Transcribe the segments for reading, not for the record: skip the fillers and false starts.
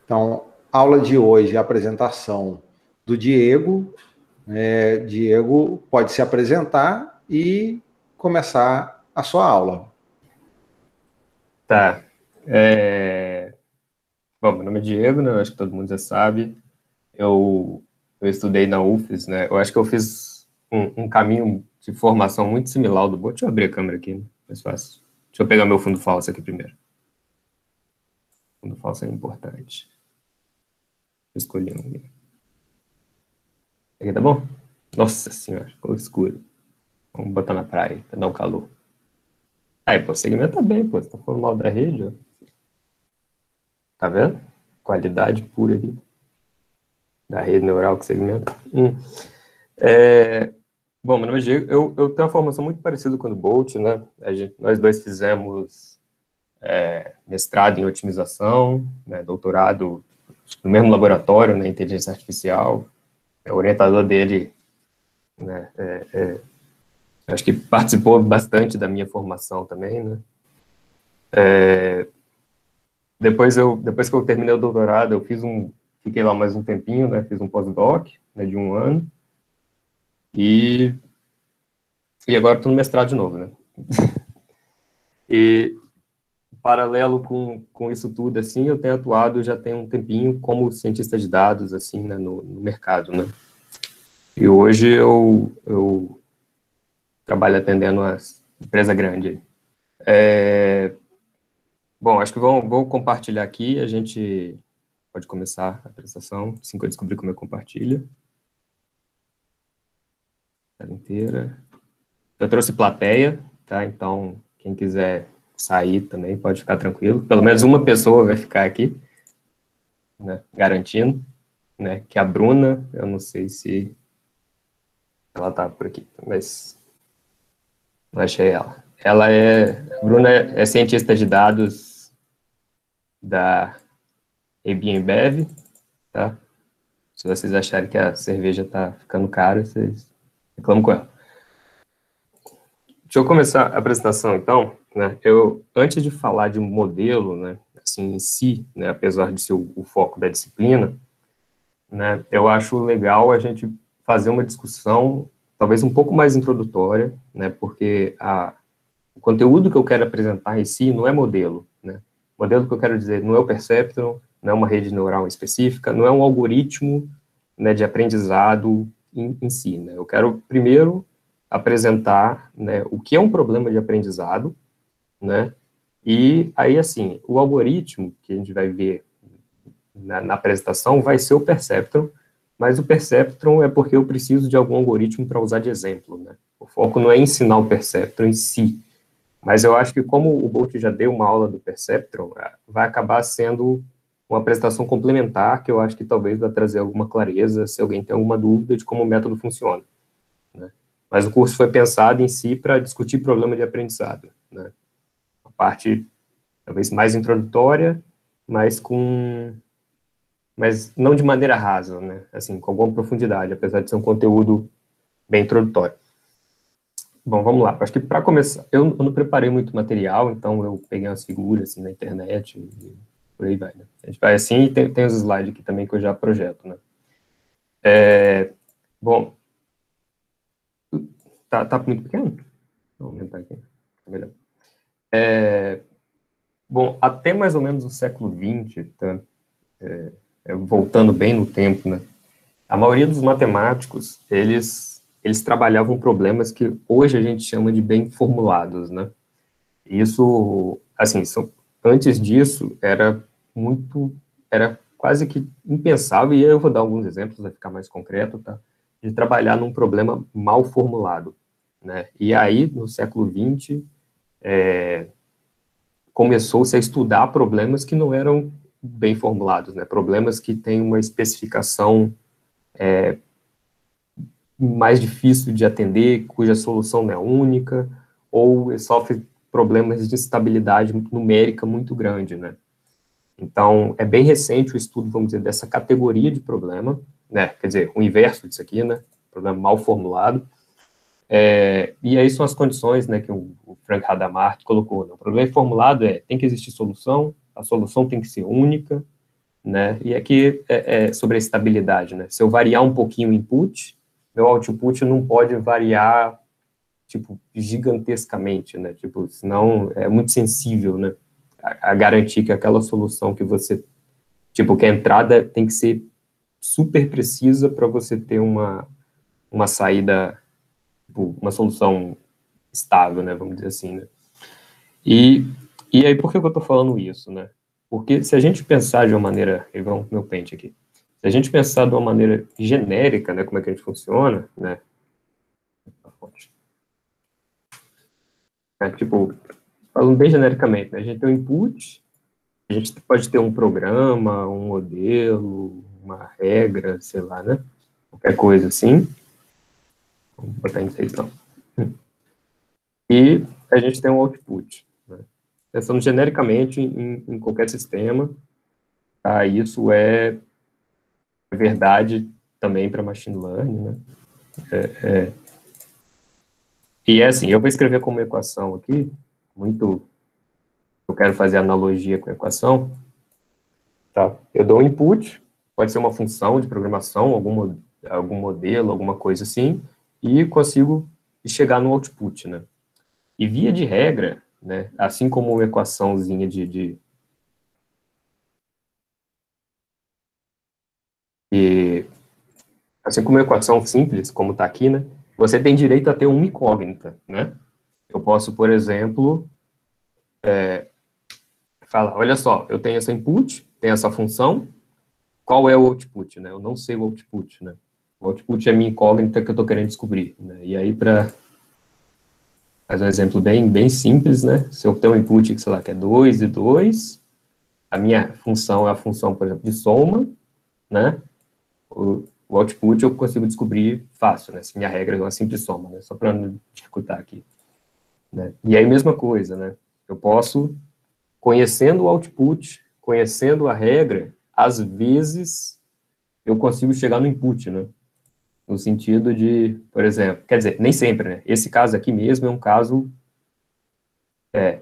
Então, aula de hoje, a apresentação do Diego. Diego pode se apresentar e começar a sua aula. Tá. Bom, meu nome é Diego, né? Eu acho que todo mundo já sabe. Eu estudei na UFES, né? Eu acho que eu fiz um caminho de formação muito similar ao do Boto. Deixa eu abrir a câmera aqui, né? Mais fácil. Deixa eu pegar meu fundo falso aqui primeiro. Fundo falso é importante. Escolhi um aqui. Aqui tá bom? Nossa senhora, ficou escuro. Vamos botar na praia, pra dar um calor. Aí, pô, o segmento tá bem, pô. Você tá falando mal da rede, ó. Tá vendo? Qualidade pura ali. Da rede neural que segmenta. Bom, meu nome é Diego. Eu tenho uma formação muito parecida com a do Bolt, né? Nós dois fizemos mestrado em otimização, né? Doutorado no mesmo laboratório, né? Inteligência artificial. O orientador dele, né? Acho que participou bastante da minha formação também, né? Depois que eu terminei o doutorado, fiquei lá mais um tempinho, né? Fiz um pós-doc, né? De 1 ano. E agora estou no mestrado de novo, né? E paralelo com isso tudo, assim, eu tenho atuado já tem um tempinho como cientista de dados, assim, né, no mercado, né? E hoje eu trabalho atendendo uma empresa grande. Bom, acho que vou compartilhar aqui, a gente pode começar a apresentação, assim que eu descobrir como eu compartilho. Tela inteira. Eu trouxe plateia, tá? Então, quem quiser sair também pode ficar tranquilo. Pelo menos uma pessoa vai ficar aqui, né? Garantindo, né? Que a Bruna, eu não sei se ela tá por aqui, mas não achei ela. A Bruna é cientista de dados da AB InBev, tá? Se vocês acharem que a cerveja tá ficando cara, vocês reclamam com ela. Deixa eu começar a apresentação, então, né? Antes de falar de um modelo, né, assim, em si, né, apesar de ser o foco da disciplina, né, eu acho legal a gente fazer uma discussão, talvez um pouco mais introdutória, né, porque o conteúdo que eu quero apresentar em si não é modelo, né? O modelo que eu quero dizer não é o perceptron, não é uma rede neural específica, não é um algoritmo, né, de aprendizado em si, né? Eu quero primeiro apresentar, né, o que é um problema de aprendizado, né? E aí, assim, o algoritmo que a gente vai ver na apresentação vai ser o perceptron, mas o perceptron é porque eu preciso de algum algoritmo para usar de exemplo, né? O foco não é ensinar o perceptron em si, mas eu acho que como o Bolt já deu uma aula do perceptron, vai acabar sendo uma apresentação complementar, que eu acho que talvez vai trazer alguma clareza, se alguém tem alguma dúvida de como o método funciona, né? Mas o curso foi pensado em si para discutir problema de aprendizado, né? A parte, talvez, mais introdutória, mas não de maneira rasa, né? Assim, com alguma profundidade, apesar de ser um conteúdo bem introdutório. Bom, vamos lá. Acho que para começar, eu não preparei muito material, então eu peguei umas figuras assim, na internet e por aí vai, né? A gente vai assim e tem os slides aqui também que eu já projeto, né? Bom, tá muito pequeno? Vou aumentar aqui, tá melhor. Bom, até mais ou menos o século XX, tá? Voltando bem no tempo, né? A maioria dos matemáticos, eles trabalhavam problemas que hoje a gente chama de bem formulados, né? Isso, assim, antes disso, era quase que impensável, e eu vou dar alguns exemplos, vai ficar mais concreto, tá? De trabalhar num problema mal formulado, né? E aí, no século XX, começou-se a estudar problemas que não eram bem formulados, né? Problemas que têm uma especificação mais difícil de atender, cuja solução não é única, ou sofre problemas de instabilidade numérica muito grande, né? Então, é bem recente o estudo, vamos dizer, dessa categoria de problema, né? Quer dizer, o inverso disso aqui, né? Problema mal formulado. E aí são as condições, né, que o Frank Hadamard colocou, né? O problema formulado tem que existir solução, a solução tem que ser única, né? E aqui é sobre a estabilidade, né? Se eu variar um pouquinho o input, meu output não pode variar, tipo, gigantescamente, né? Tipo, senão é muito sensível, né? A garantir que aquela solução que você, tipo, que a entrada tem que ser super precisa para você ter uma saída, tipo, uma solução estável, né? Vamos dizer assim, né? E aí, por que eu estou falando isso, né? Porque se a gente pensar de uma maneira, e vamos meu pente aqui, se a gente pensar de uma maneira genérica, né, como é que a gente funciona, né? Tipo, falando bem genericamente, né, a gente tem um input, a gente pode ter um programa, um modelo, uma regra, sei lá, né? Qualquer coisa assim. Vamos botar em seis, então. E a gente tem um output, né? Pensando genericamente em qualquer sistema, tá? Isso é verdade também para machine learning, né? E é assim, eu vou escrever como equação aqui, muito, eu quero fazer analogia com a equação, tá? Eu dou um input, pode ser uma função de programação, algum modelo, alguma coisa assim, e consigo chegar no output, né? E via de regra, né, assim como uma equaçãozinha de assim como uma equação simples, como está aqui, né, você tem direito a ter uma incógnita, né? Eu posso, por exemplo, falar, olha só, eu tenho essa input, tenho essa função, qual é o output, né? Eu não sei o output, né? O output é a minha incógnita que eu estou querendo descobrir, né? E aí, para fazer um exemplo bem simples, né? Se eu tenho um input, sei lá, que é 2 e 2, a minha função é a função, por exemplo, de soma, né? O output eu consigo descobrir fácil, né? Se minha regra é uma simples soma, né? Só para não dificultar aqui, né? E aí, mesma coisa, né? Eu posso, conhecendo o output, conhecendo a regra, às vezes eu consigo chegar no input, né? No sentido de, por exemplo, quer dizer, nem sempre, né? Esse caso aqui mesmo é um caso,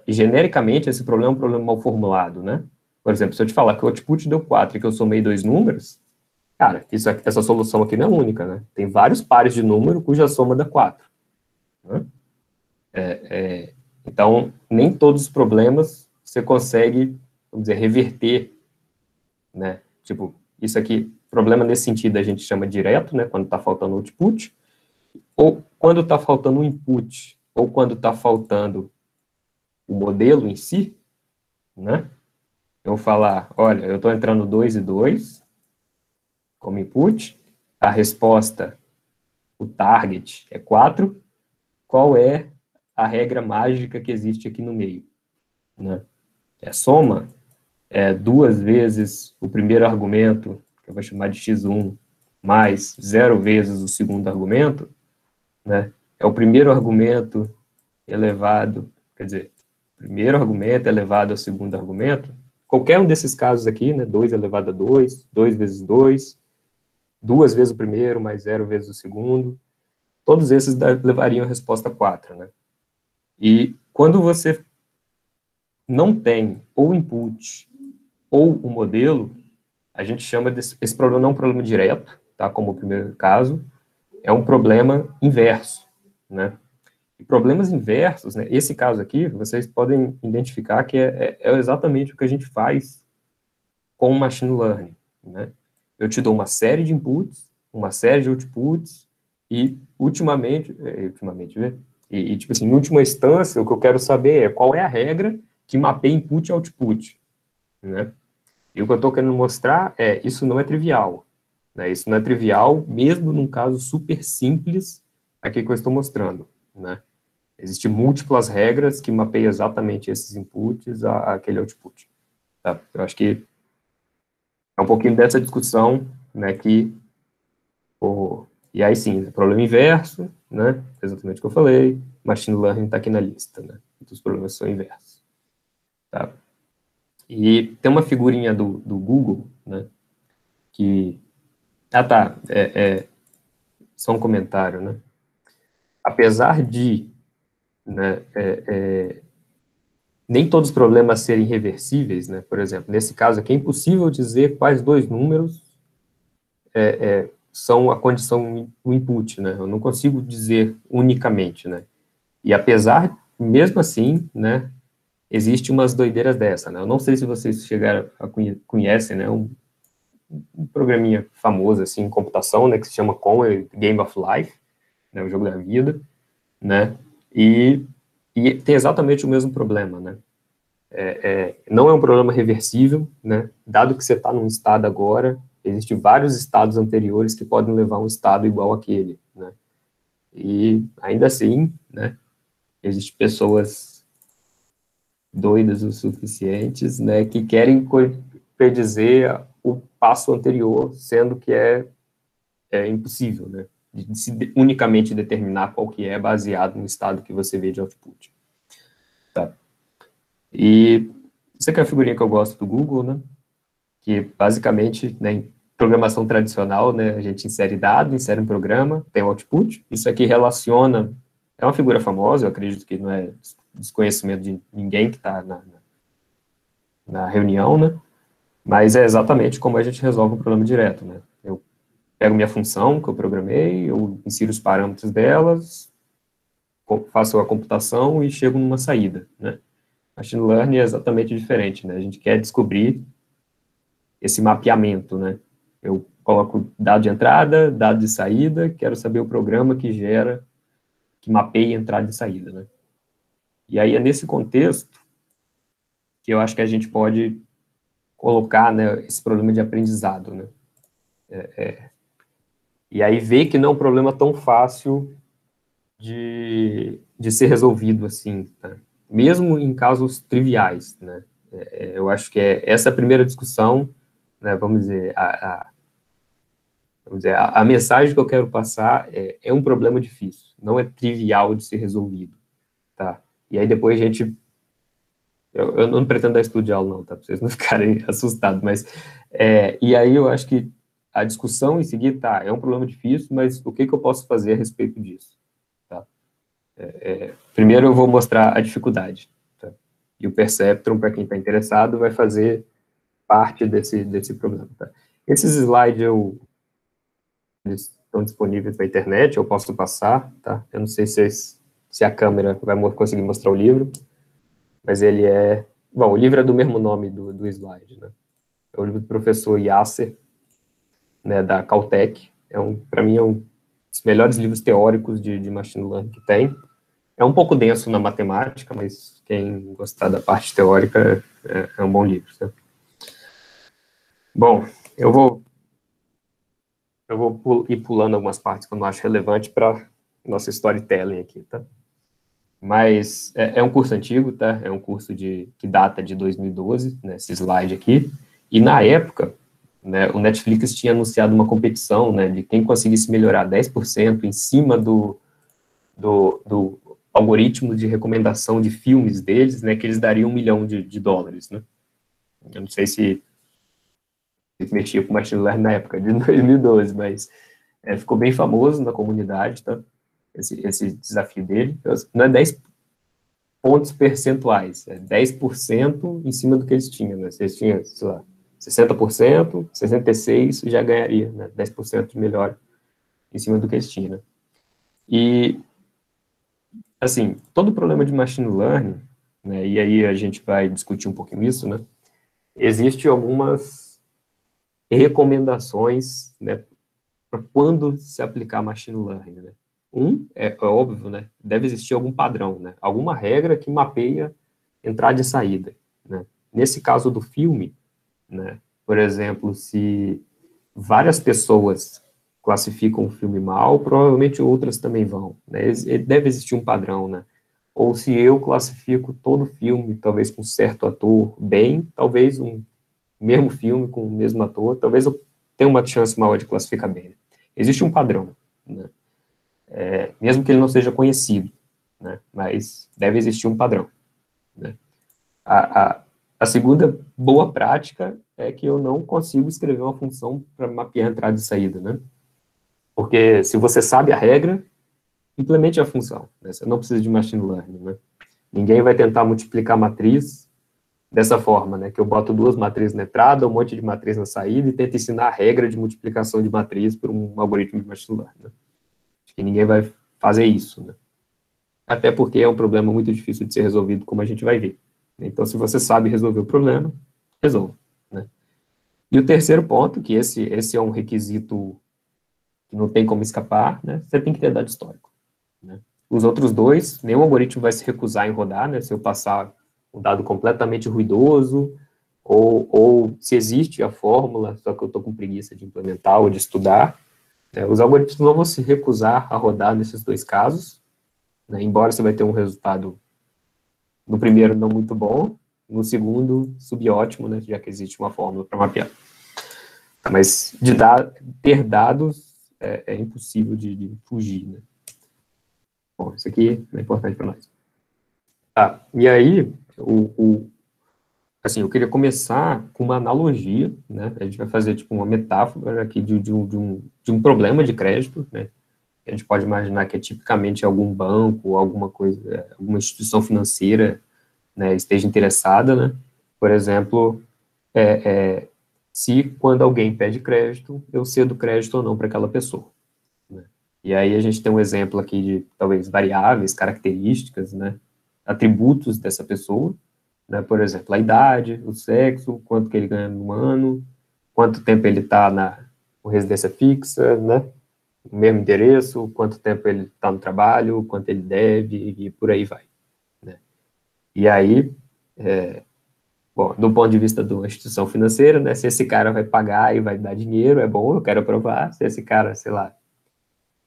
genericamente, esse problema é um problema mal formulado, né? Por exemplo, se eu te falar que o output deu 4 e que eu somei dois números, cara, essa solução aqui não é única, né? Tem vários pares de número cuja soma dá 4, né? Então, nem todos os problemas você consegue, vamos dizer, reverter, né? Tipo, isso aqui, problema nesse sentido a gente chama direto, né? Quando está faltando output, ou quando está faltando o input, ou quando está faltando o modelo em si, né? Eu vou falar, olha, eu estou entrando 2 e 2 como input, a resposta, o target é 4, qual é a regra mágica que existe aqui no meio, né? É soma, é duas vezes o primeiro argumento, que eu vou chamar de x1, mais zero vezes o segundo argumento, né? É o primeiro argumento elevado, quer dizer, primeiro argumento elevado ao segundo argumento, qualquer um desses casos aqui, né, 2 elevado a 2, 2 vezes 2, duas vezes o primeiro, mais zero vezes o segundo, todos esses levariam a resposta 4, né? E quando você não tem ou input ou o modelo, a gente chama esse problema não é um problema direto, tá, como o primeiro caso, é um problema inverso, né? E problemas inversos, né, esse caso aqui, vocês podem identificar que é exatamente o que a gente faz com o machine learning, né? Eu te dou uma série de inputs, uma série de outputs, e né? Tipo assim, em última instância, o que eu quero saber é qual é a regra que mapeia input e output, né? E o que eu estou querendo mostrar é, isso não é trivial, né? Isso não é trivial, mesmo num caso super simples, aqui que eu estou mostrando, né? Existem múltiplas regras que mapeiam exatamente esses inputs àquele output, tá? Eu acho que é um pouquinho dessa discussão, né, e aí sim, problema inverso, né, exatamente o que eu falei, machine learning está aqui na lista, né, os problemas são inversos, tá? E tem uma figurinha do Google, né, que, tá, só um comentário, né, apesar de, né, nem todos os problemas serem reversíveis, né? Por exemplo, nesse caso aqui, é impossível dizer quais dois números são a condição do input, né? Eu não consigo dizer unicamente, né? E apesar, mesmo assim, né, existe umas doideiras dessa, né? Eu não sei se vocês chegaram a conhecem, né, um programinha famoso, assim, em computação, né, que se chama Game of Life, né, o jogo da vida, né? E tem exatamente o mesmo problema, né? Não é um problema reversível, né? Dado que você está num estado agora, existem vários estados anteriores que podem levar a um estado igual àquele, né? E ainda assim, né? Existem pessoas doidas o suficientes, né? Que querem predizer o passo anterior, sendo que é impossível, né? De se unicamente determinar qual que é baseado no estado que você vê de output. Tá? E isso aqui é a figurinha que eu gosto do Google, né? Que basicamente, né, em programação tradicional, né, a gente insere dado, insere um programa, tem o output, isso aqui relaciona, é uma figura famosa, eu acredito que não é desconhecimento de ninguém que está na reunião, né, mas é exatamente como a gente resolve um problema direto, né. Eu pego minha função que eu programei, eu insiro os parâmetros delas, faço a computação e chego numa saída, né. Machine Learning é exatamente diferente, né, a gente quer descobrir esse mapeamento, né? Eu coloco dado de entrada, dado de saída, quero saber o programa que mapeia entrada e saída, né? E aí é nesse contexto que eu acho que a gente pode colocar, né, esse problema de aprendizado, né? E aí ver que não é um problema tão fácil de ser resolvido assim, tá? Mesmo em casos triviais, né? Eu acho que essa primeira discussão, né, vamos dizer, a mensagem que eu quero passar é um problema difícil, não é trivial de ser resolvido, tá? E aí depois a gente... Eu não pretendo dar estudo de aula, não, tá? Pra vocês não ficarem assustados, mas... e aí eu acho que a discussão em seguida, tá, é um problema difícil, mas o que eu posso fazer a respeito disso, tá? Primeiro eu vou mostrar a dificuldade, tá? E o Perceptron, para quem está interessado, vai fazer parte desse problema, tá? Esses slides eles estão disponíveis na internet, eu posso passar, tá? Eu não sei se a câmera vai conseguir mostrar o livro, mas ele é... Bom, o livro é do mesmo nome do slide, né? É o livro do professor Yasser, né, da Caltech. Para mim, é um dos melhores livros teóricos de machine learning que tem. É um pouco denso na matemática, mas quem gostar da parte teórica é um bom livro, tá? Bom, eu vou ir pulando algumas partes que eu não acho relevante para nossa storytelling aqui, tá? Mas é um curso antigo, tá? É um curso que data de 2012, né, esse slide aqui. E na época, né, o Netflix tinha anunciado uma competição, né, de quem conseguisse melhorar 10% em cima do algoritmo de recomendação de filmes deles, né, que eles dariam $1 milhão, né? Eu não sei se mexia com machine learning na época de 2012, mas ficou bem famoso na comunidade, tá? Esse desafio dele. Não é 10 pontos percentuais, é 10% em cima do que eles tinham, né? Se eles tinham, sei lá, 60%, 66% já ganharia, né? 10% de melhor em cima do que eles tinham, né? E, assim, todo problema de machine learning, né, e aí a gente vai discutir um pouquinho isso, né? Existem algumas recomendações, né, para quando se aplicar machine learning, né? É óbvio, né? Deve existir algum padrão, né? Alguma regra que mapeia entrada e saída, né? Nesse caso do filme, né? Por exemplo, se várias pessoas classificam o filme mal, provavelmente outras também vão, né? Deve existir um padrão, né? Ou se eu classifico todo filme, talvez com certo ator, bem, talvez um mesmo filme com o mesmo ator, talvez eu tenha uma chance maior de classificar bem. Existe um padrão, né? Mesmo que ele não seja conhecido, né? Mas deve existir um padrão, né? A segunda boa prática é que eu não consigo escrever uma função para mapear entrada e saída, né? Porque se você sabe a regra, implemente a função, né? Você não precisa de machine learning, né? Ninguém vai tentar multiplicar a matriz dessa forma, né, que eu boto 2 matrizes na entrada, um monte de matriz na saída e tento ensinar a regra de multiplicação de matriz por um algoritmo de machine learning. Né? Acho que ninguém vai fazer isso, né? Até porque é um problema muito difícil de ser resolvido, como a gente vai ver. Então, se você sabe resolver o problema, resolva, né? E o terceiro ponto, que esse é um requisito que não tem como escapar, né? Você tem que ter dado histórico, né? Os outros dois, nenhum algoritmo vai se recusar em rodar, né? Se eu passar um dado completamente ruidoso, ou se existe a fórmula, só que eu estou com preguiça de implementar ou de estudar, né? Os algoritmos não vão se recusar a rodar nesses dois casos, né? Embora você vai ter um resultado, no primeiro, não muito bom, no segundo, subótimo, né? Já que existe uma fórmula para mapear. Mas ter dados é impossível de fugir, né? Bom, isso aqui é importante para nós. Tá, e aí, assim, eu queria começar com uma analogia, né? A gente vai fazer, tipo, uma metáfora aqui de um problema de crédito, né? A gente pode imaginar que é tipicamente algum banco, alguma coisa, alguma instituição financeira, né, esteja interessada, né? Por exemplo, se quando alguém pede crédito, eu cedo crédito ou não para aquela pessoa, né? E aí a gente tem um exemplo aqui de, talvez, variáveis, características, né? Atributos dessa pessoa, né? Por exemplo, a idade, o sexo, quanto que ele ganha no ano, quanto tempo ele está na residência fixa, né? O mesmo endereço, quanto tempo ele está no trabalho, quanto ele deve, e por aí vai, né? E aí, bom, do ponto de vista de uma instituição financeira, né, se esse cara vai pagar e vai dar dinheiro, é bom, eu quero aprovar. Se esse cara, sei lá,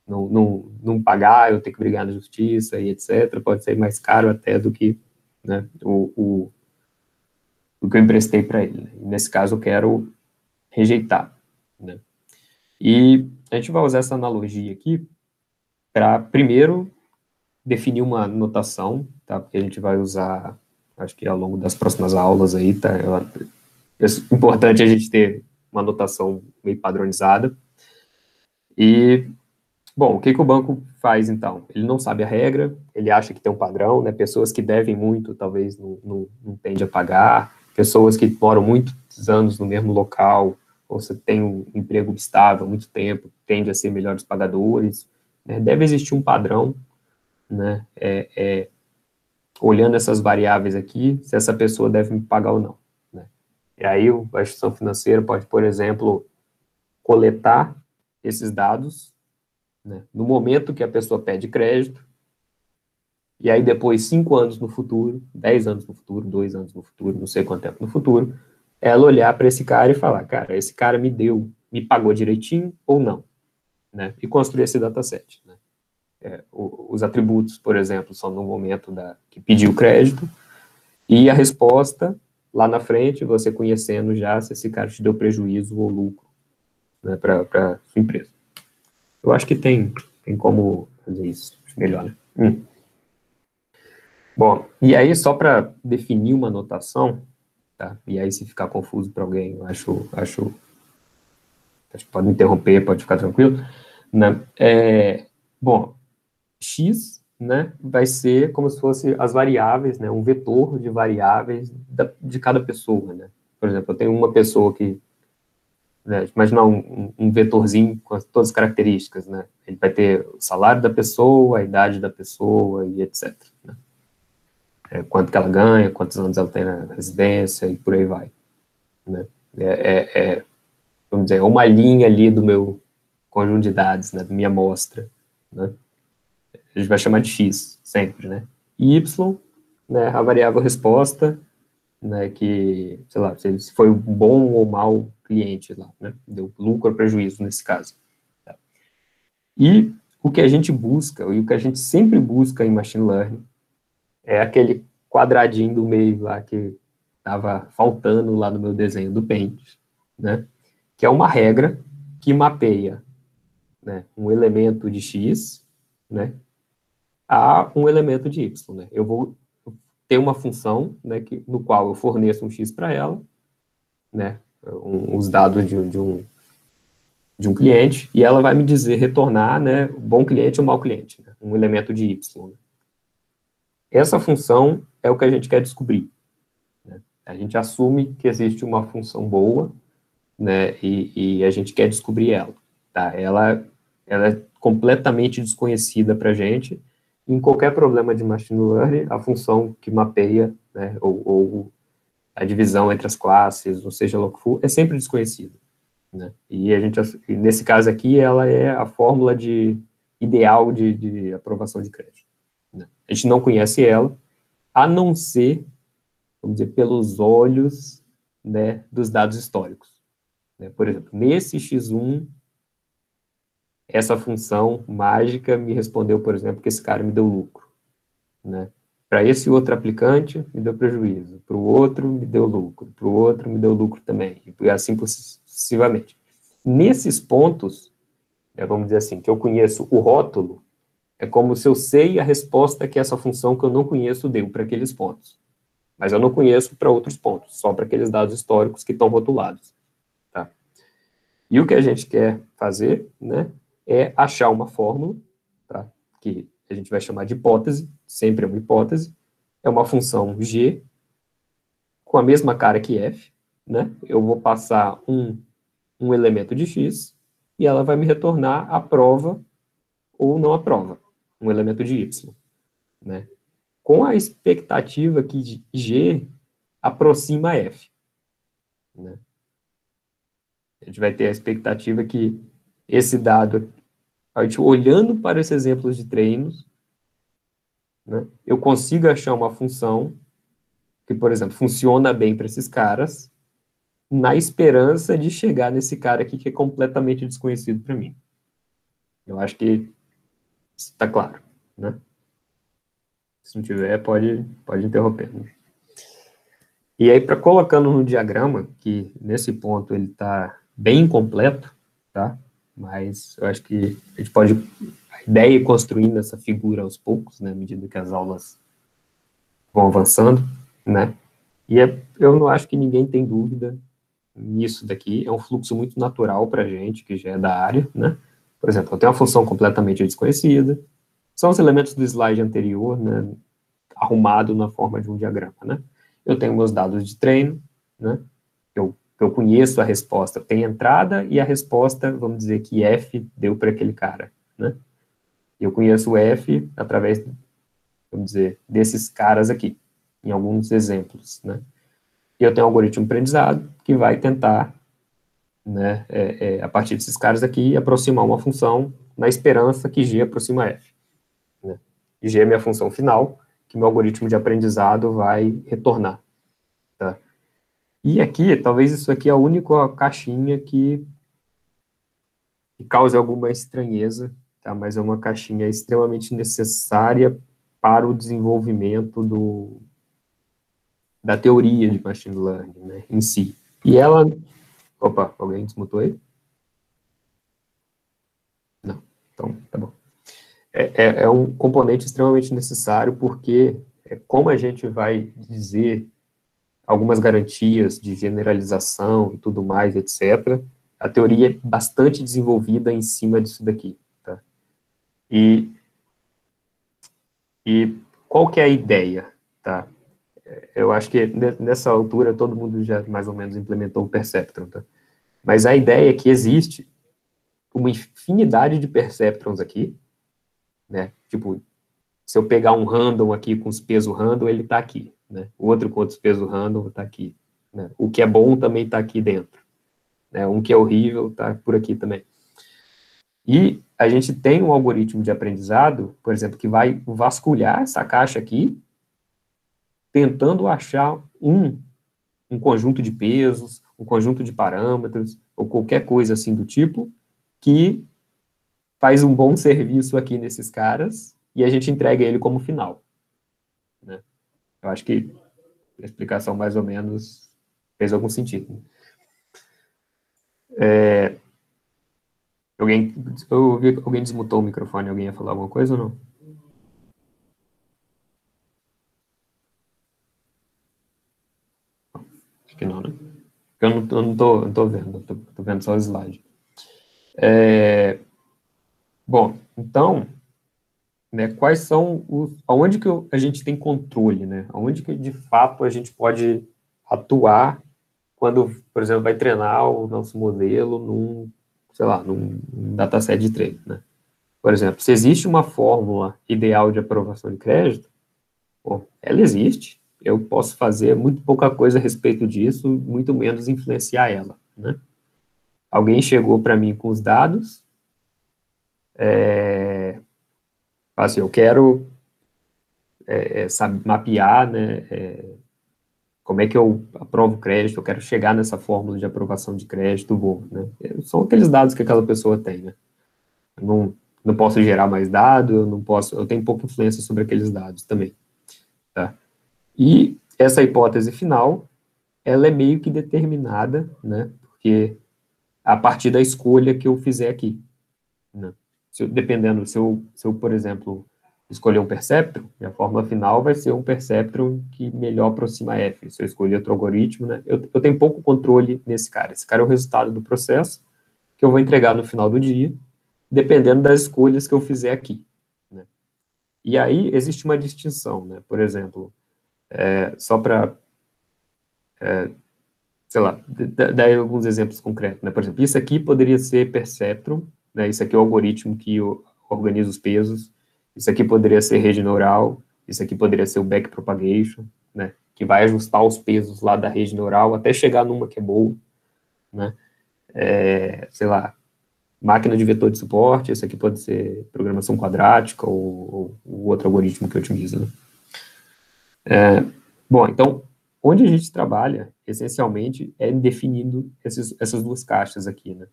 não pagar, eu tenho que brigar na justiça e etc., pode ser mais caro até do que, né, o que eu emprestei para ele, né? E nesse caso, eu quero rejeitar, né? E a gente vai usar essa analogia aqui para, primeiro, definir uma notação, tá? Porque a gente vai usar, acho que ao longo das próximas aulas aí, tá? É importante a gente ter uma notação meio padronizada. E, bom, o que o banco faz, então? Ele não sabe a regra, ele acha que tem um padrão, né? Pessoas que devem muito, talvez, não tendem a pagar. Pessoas que moram muitos anos no mesmo local, ou você tem um emprego estável há muito tempo, tende a ser melhores pagadores, né? Deve existir um padrão, né? Olhando essas variáveis aqui, se essa pessoa deve me pagar ou não, né? E aí a instituição financeira pode, por exemplo, coletar esses dados, né, no momento que a pessoa pede crédito, e aí depois, 5 anos no futuro, 10 anos no futuro, 2 anos no futuro, não sei quanto tempo no futuro, ela olhar para esse cara e falar, cara, esse cara me pagou direitinho ou não, né? E construir esse dataset, né? Os atributos, por exemplo, são no momento que pediu crédito, e a resposta, lá na frente, você conhecendo já se esse cara te deu prejuízo ou lucro, né, para sua empresa. Eu acho que tem como fazer isso melhor, né? Bom, e aí, só para definir uma notação, tá? E aí, se ficar confuso para alguém, eu acho que pode me interromper, pode ficar tranquilo, né? Bom, X, né, vai ser como se fosse as variáveis, né, um vetor de variáveis de cada pessoa, né? Por exemplo, eu tenho uma pessoa que, né, imaginar um vetorzinho com todas as características, né? Ele vai ter o salário da pessoa, a idade da pessoa e etc., né? Quanto que ela ganha, quantos anos ela tem na residência e por aí vai, né? Vamos dizer, uma linha ali do meu conjunto de dados, né, da minha amostra, né? A gente vai chamar de X, sempre, né? E Y, né, a variável resposta, né, que, sei lá, se foi um bom ou mau cliente lá, né? Deu lucro ou prejuízo nesse caso. Tá? E o que a gente busca, e o que a gente sempre busca em machine learning, é aquele quadradinho do meio lá que estava faltando lá no meu desenho do Paint, né? Que é uma regra que mapeia, né, um elemento de X, né, a um elemento de Y, né? Eu vou ter uma função, né, no qual eu forneço um X para ela, né, os dados de um cliente, e ela vai me dizer, retornar, né, bom cliente ou mau cliente, né, um elemento de Y. Né? essa função é o que a gente quer descobrir, né? A gente assume que existe uma função boa, né, e a gente quer descobrir ela, tá? Ela é completamente desconhecida para a gente. Em qualquer problema de machine learning, a função que mapeia, né, ou a divisão entre as classes, ou seja lá o que for, é sempre desconhecida, né? E nesse caso aqui, ela é a fórmula ideal de aprovação de crédito, né? A gente não conhece ela, a não ser, vamos dizer, pelos olhos, né, dos dados históricos, né? Por exemplo, nesse X1, essa função mágica me respondeu, por exemplo, que esse cara me deu lucro, né? Para esse outro aplicante, me deu prejuízo. Para o outro, me deu lucro. Para o outro, me deu lucro também. E assim sucessivamente. Nesses pontos, né, vamos dizer assim, que eu conheço o rótulo, é como se eu sei a resposta que essa função que eu não conheço deu para aqueles pontos. Mas eu não conheço para outros pontos, só para aqueles dados históricos que estão rotulados, tá? E o que a gente quer fazer, né, é achar uma fórmula, tá, que a gente vai chamar de hipótese, sempre é uma hipótese, é uma função g com a mesma cara que f, né? Eu vou passar um elemento de x e ela vai me retornar a prova ou não a prova, um elemento de y, né? Com a expectativa que g aproxima f, né? A gente vai ter a expectativa que esse dado, a gente olhando para esses exemplos de treinos, né, eu consigo achar uma função que, por exemplo, funciona bem para esses caras, na esperança de chegar nesse cara aqui que é completamente desconhecido para mim. Eu acho que está claro, né? Se não tiver, pode interromper. E aí, para colocando no diagrama, que nesse ponto ele está bem incompleto, tá? Mas eu acho que a gente pode, a ideia é ir construindo essa figura aos poucos, né, à medida que as aulas vão avançando, né? E eu não acho que ninguém tem dúvida nisso daqui, é um fluxo muito natural para a gente, que já é da área, né? Por exemplo, eu tenho uma função completamente desconhecida, são os elementos do slide anterior, né, arrumado na forma de um diagrama, né? Eu tenho meus dados de treino, né? Eu conheço a resposta, tem a entrada e a resposta, vamos dizer que F deu para aquele cara, né? Eu conheço o F através, vamos dizer, desses caras aqui, em alguns exemplos, né? E eu tenho um algoritmo de aprendizado que vai tentar, né, a partir desses caras aqui, aproximar uma função na esperança que G aproxima F, né? E G é minha função final, que meu algoritmo de aprendizado vai retornar, tá? E aqui, talvez isso aqui é a única caixinha que cause alguma estranheza, tá? Mas é uma caixinha extremamente necessária para o desenvolvimento da teoria de machine learning, né, em si. E ela... Opa, alguém desmutou aí? Não, então, tá bom. É um componente extremamente necessário, porque como a gente vai dizer algumas garantias de generalização e tudo mais, etc., a teoria é bastante desenvolvida em cima disso daqui, tá? E qual que é a ideia, tá? Eu acho que nessa altura todo mundo já mais ou menos implementou o perceptron, tá? Mas a ideia é que existe uma infinidade de perceptrons aqui, né? Tipo, se eu pegar um random aqui com os pesos random, ele está aqui, né? O outro com outros pesos random está aqui, né? O que é bom também está aqui dentro, né? Um que é horrível está por aqui também. E a gente tem um algoritmo de aprendizado, por exemplo, que vai vasculhar essa caixa aqui, tentando achar um conjunto de pesos, um conjunto de parâmetros, ou qualquer coisa assim do tipo, que faz um bom serviço aqui nesses caras, e a gente entrega ele como final, né? Eu acho que a explicação mais ou menos fez algum sentido. Eu ouvi alguém desmutou o microfone, alguém ia falar alguma coisa ou não? Acho que não, né? Eu não tô vendo, tô vendo só o slide. Bom, então, né, quais são aonde que a gente tem controle, né? Aonde que, de fato, a gente pode atuar quando, por exemplo, vai treinar o nosso modelo sei lá, num dataset de treino, né? Por exemplo, se existe uma fórmula ideal de aprovação de crédito, bom, ela existe, eu posso fazer muito pouca coisa a respeito disso, muito menos influenciar ela, né? Alguém chegou para mim com os dados, assim, eu quero, sabe, mapear, né, como é que eu aprovo crédito, eu quero chegar nessa fórmula de aprovação de crédito, né? São aqueles dados que aquela pessoa tem, né? Eu não posso gerar mais dados, eu tenho pouca influência sobre aqueles dados também, tá? E essa hipótese final, ela é meio que determinada, né? Porque a partir da escolha que eu fizer aqui, né? Dependendo, se eu, por exemplo, escolher um perceptron, a fórmula final vai ser um perceptron que melhor aproxima F. Se eu escolher outro algoritmo, né? Eu tenho pouco controle nesse cara. Esse cara é o resultado do processo que eu vou entregar no final do dia, dependendo das escolhas que eu fizer aqui, né? E aí existe uma distinção, né? Por exemplo, só para, sei lá, dar alguns exemplos concretos, né? Por exemplo, isso aqui poderia ser perceptron, né? Isso aqui é o algoritmo que organiza os pesos. Isso aqui poderia ser rede neural. Isso aqui poderia ser o backpropagation, né? Que vai ajustar os pesos lá da rede neural até chegar numa que é boa, né? Sei lá, máquina de vetor de suporte. Isso aqui pode ser programação quadrática ou o outro algoritmo que eu utilizo, né? Bom, então, onde a gente trabalha, essencialmente, é definindo essas duas caixas aqui, né?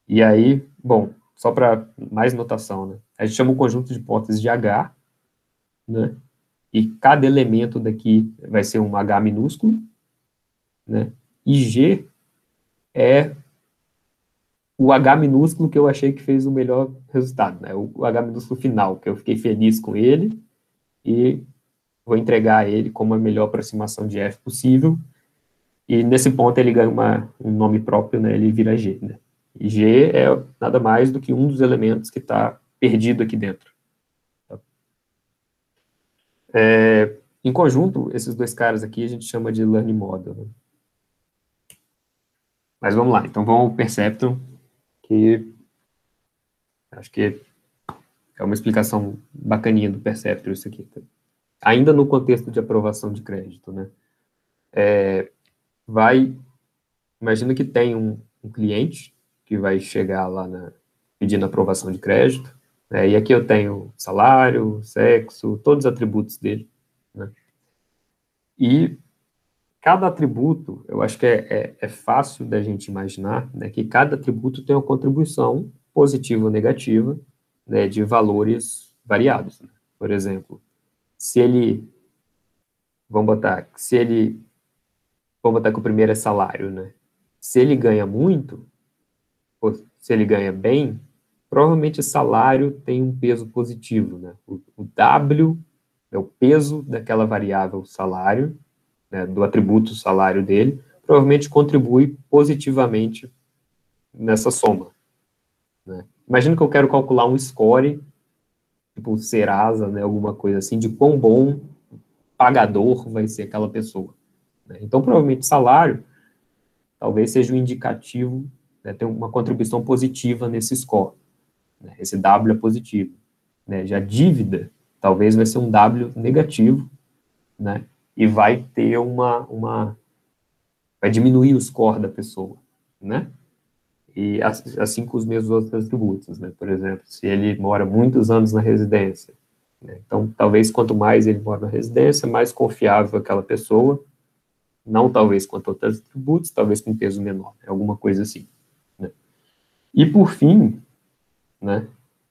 E aí, bom, só para mais notação, né? A gente chama o conjunto de hipóteses de H, né? E cada elemento daqui vai ser um H minúsculo, né? E G é o H minúsculo que eu achei que fez o melhor resultado, né? O H minúsculo final, que eu fiquei feliz com ele e vou entregar ele como a melhor aproximação de F possível. E nesse ponto ele ganha um nome próprio, né? Ele vira G, né? E G é nada mais do que um dos elementos que está perdido aqui dentro. Em conjunto, esses dois caras aqui a gente chama de learning model, né? Mas vamos lá, então vamos ao Perceptron, que acho que é uma explicação bacaninha do Perceptron isso aqui. Tá? Ainda no contexto de aprovação de crédito, né? Imagina que tem um cliente que vai chegar lá pedindo aprovação de crédito, né? E aqui eu tenho salário, sexo, todos os atributos dele, né? E cada atributo, eu acho que é fácil da gente imaginar, né, que cada atributo tem uma contribuição positiva ou negativa, né, de valores variados, né? Por exemplo, vamos botar que o primeiro é salário, né? Se ele ganha muito, ou se ele ganha bem, provavelmente salário tem um peso positivo, né? O W é o peso daquela variável salário, né, do atributo salário dele, provavelmente contribui positivamente nessa soma, né? Imagina que eu quero calcular um score, tipo Serasa, né, alguma coisa assim, de quão bom pagador vai ser aquela pessoa, né? Então, provavelmente, salário talvez seja um indicativo, né, ter uma contribuição positiva nesse score, né? Esse W é positivo, né? Já dívida talvez vai ser um W negativo, né? E vai ter vai diminuir o score da pessoa, né? E assim com os mesmos outros atributos, né? Por exemplo, se ele mora muitos anos na residência, né? Então, talvez quanto mais ele mora na residência, mais confiável aquela pessoa, não talvez quanto outros atributos, talvez com peso menor, alguma coisa assim, né? E por fim, né,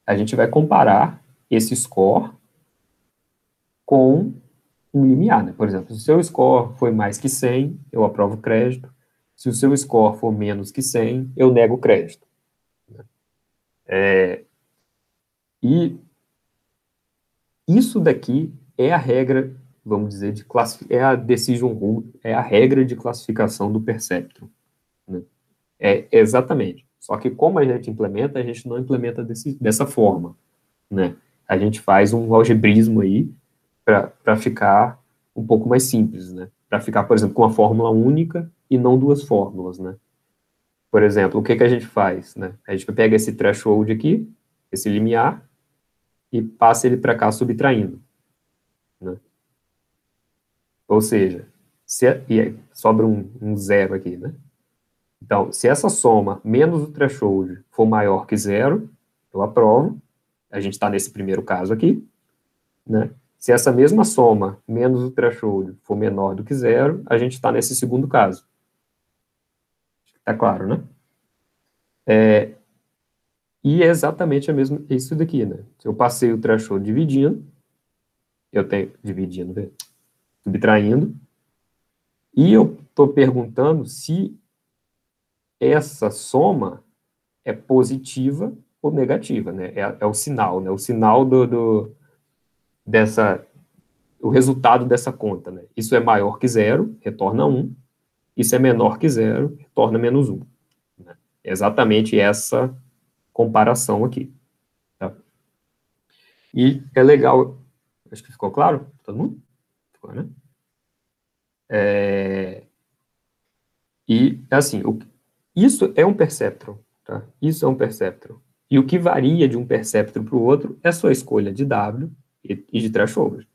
a gente vai comparar esse score com um limiar, né? Por exemplo, se o seu score foi mais que 100, eu aprovo o crédito. Se o seu score for menos que 100, eu nego o crédito. E isso daqui é a regra, vamos dizer, é a decision rule, é a regra de classificação do Perceptron, né? Exatamente. Só que como a gente não implementa dessa forma, né? a gente faz um algebrismo aí para ficar um pouco mais simples, né? Para ficar, por exemplo, com uma fórmula única e não duas fórmulas, né? Por exemplo, o que que a gente faz, né? A gente pega esse threshold aqui, esse limiar, e passa ele para cá subtraindo, né? Ou seja, e aí sobra um zero aqui, né? Então, se essa soma menos o threshold for maior que zero, eu aprovo. A gente está nesse primeiro caso aqui, né? Se essa mesma soma menos o threshold for menor do que zero, a gente está nesse segundo caso. Tá claro, né? E é exatamente a mesma, isso daqui, né? Se eu passei o threshold dividindo, eu tenho, dividindo, né? Subtraindo, e eu estou perguntando se essa soma é positiva ou negativa, né? É o sinal, né? O sinal dessa, o resultado dessa conta, né? Isso é maior que zero, retorna 1. Isso é menor que zero, retorna menos 1. Né? É exatamente essa comparação aqui. Tá? E é legal, acho que ficou claro? Todo mundo? Ficou, né? E, assim, isso é um perceptron, tá? Isso é um perceptron. E o que varia de um perceptron para o outro é a sua escolha de W e de threshold.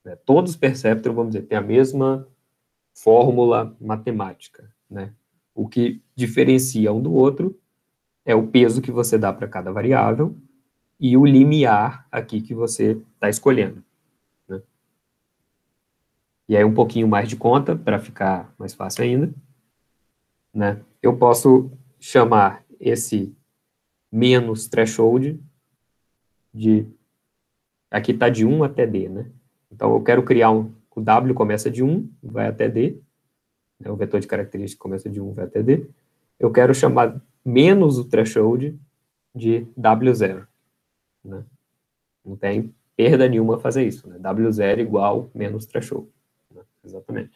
Né? Todos os perceptrons, vamos dizer, têm a mesma fórmula matemática, né? O que diferencia um do outro é o peso que você dá para cada variável e o limiar aqui que você está escolhendo. Né? E aí um pouquinho mais de conta, para ficar mais fácil ainda. Né? Eu posso chamar esse menos threshold de... Aqui está de 1 até D, né? Então, eu quero criar o W começa de 1, vai até D. Né? O vetor de característica começa de 1, vai até D. Eu quero chamar menos o threshold de W0. Né? Não tem perda nenhuma fazer isso. Né? W0 igual menos threshold. Né? Exatamente.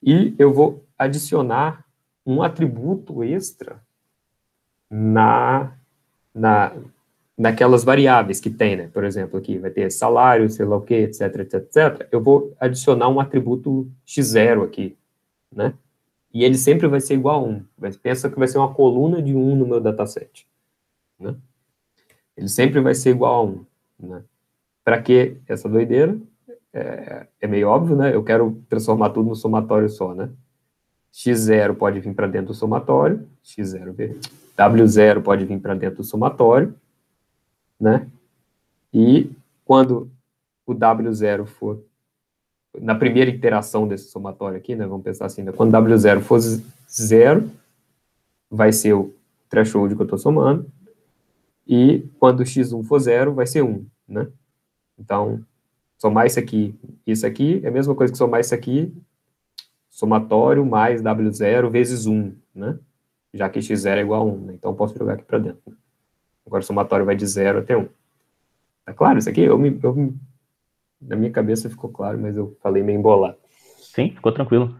E eu vou adicionar um atributo extra naquelas variáveis que tem, né? Por exemplo, aqui vai ter salário, sei lá o quê, etc, etc, etc. Eu vou adicionar um atributo x0 aqui, né? E ele sempre vai ser igual a 1. Pensa que vai ser uma coluna de 1 no meu dataset, né? Ele sempre vai ser igual a 1, né? Para que essa doideira? É meio óbvio, né? Eu quero transformar tudo no somatório só, né? X0 pode vir para dentro do somatório, X0, W0 pode vir para dentro do somatório, né? E quando o W0 for, na primeira iteração desse somatório aqui, né? Vamos pensar assim, né? Quando W0 for 0, vai ser o threshold que eu estou somando, e quando x1 for 0, vai ser 1, né? Então, somar isso aqui, é a mesma coisa que somar isso aqui, somatório mais W0 vezes 1, né? Já que x0 é igual a 1, né? Então, eu posso jogar aqui para dentro. Né? Agora, o somatório vai de 0 até 1. Tá claro isso aqui? Na minha cabeça ficou claro, mas eu falei meio embolado. Sim, ficou tranquilo.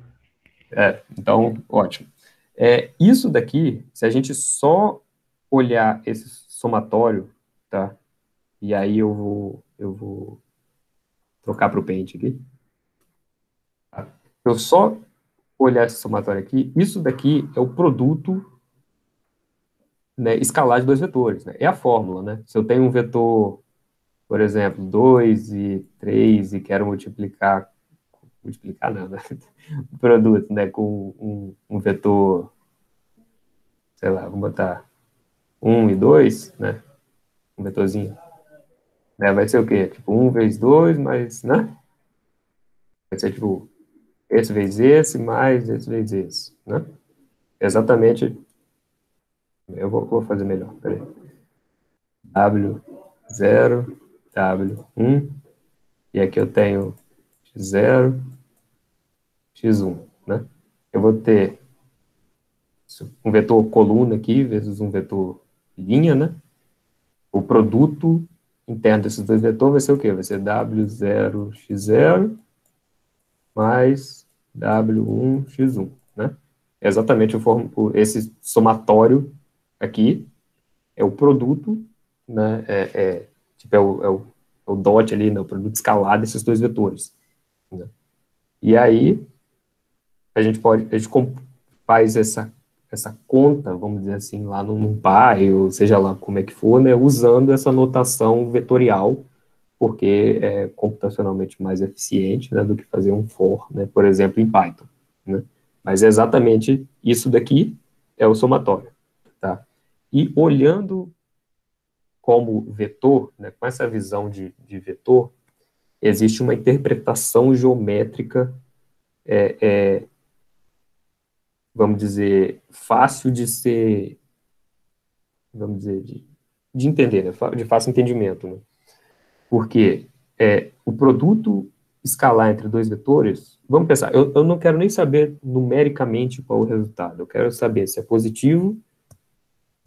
Então, ótimo. Isso daqui, se a gente só olhar esse somatório, tá? E aí eu vou trocar para o Paint aqui. Tá? Eu só olhar esse somatório aqui, isso daqui é o produto, né, escalar de dois vetores, né? É a fórmula, né? Se eu tenho um vetor, por exemplo, 2 e 3 e quero multiplicar não, né? O produto, né, com um vetor, sei lá, vamos botar 1 e 2, né? Um vetorzinho. Né? Vai ser o quê? Tipo, 1 vezes 2, mais, né? Vai ser tipo, esse vezes esse, mais esse vezes esse, né? Exatamente. Eu vou fazer melhor, peraí. W0, W1, e aqui eu tenho x0, x1, né? Eu vou ter um vetor coluna aqui, vezes um vetor linha, né? O produto interno desses dois vetores vai ser o quê? Vai ser W0, x0, mais W1, x1, né? É exatamente esse somatório aqui é o produto, né? Tipo, o dot ali, né, o produto escalar desses dois vetores, né? E aí, a gente faz essa conta, vamos dizer assim, lá num Py, ou seja lá como é que for, né, usando essa notação vetorial, porque é computacionalmente mais eficiente, né, do que fazer um for, né, por exemplo, em Python, né? Mas é exatamente isso daqui é o somatório, tá? E olhando como vetor, né, com essa visão de vetor, existe uma interpretação geométrica, vamos dizer, fácil de ser, vamos dizer, de entender, né, de fácil entendimento, né? Porque o produto escalar entre dois vetores, vamos pensar, eu não quero nem saber numericamente qual o resultado, eu quero saber se é positivo,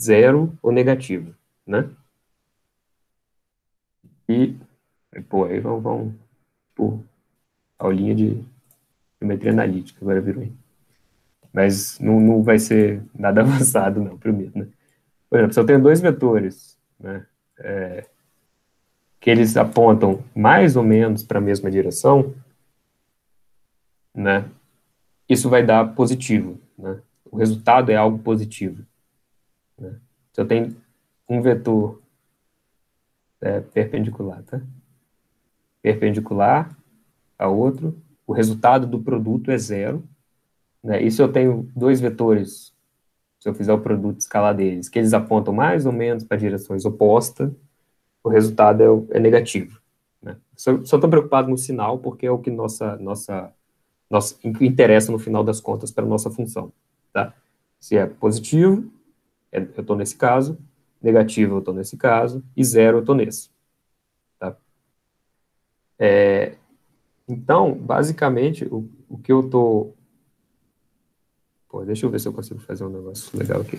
zero ou negativo, né? E, pô, aí vão por aulinha de geometria analítica, agora virou aí. Mas não vai ser nada avançado, não, primeiro, né? Por exemplo, se eu tenho dois vetores, né, que eles apontam mais ou menos para a mesma direção, né, isso vai dar positivo, né? O resultado é algo positivo, né? Se eu tenho um vetor perpendicular, tá? Perpendicular a outro, o resultado do produto é zero, né? E se eu tenho dois vetores, se eu fizer o produto escalar deles, que eles apontam mais ou menos para direções opostas, o resultado é negativo, né? Só estou preocupado no sinal, porque é o que interessa no final das contas para a nossa função, tá? Se é positivo, eu estou nesse caso, negativo eu estou nesse caso, e zero eu estou nesse, tá? Então, basicamente, o que eu estou... Pô, deixa eu ver se eu consigo fazer um negócio legal aqui.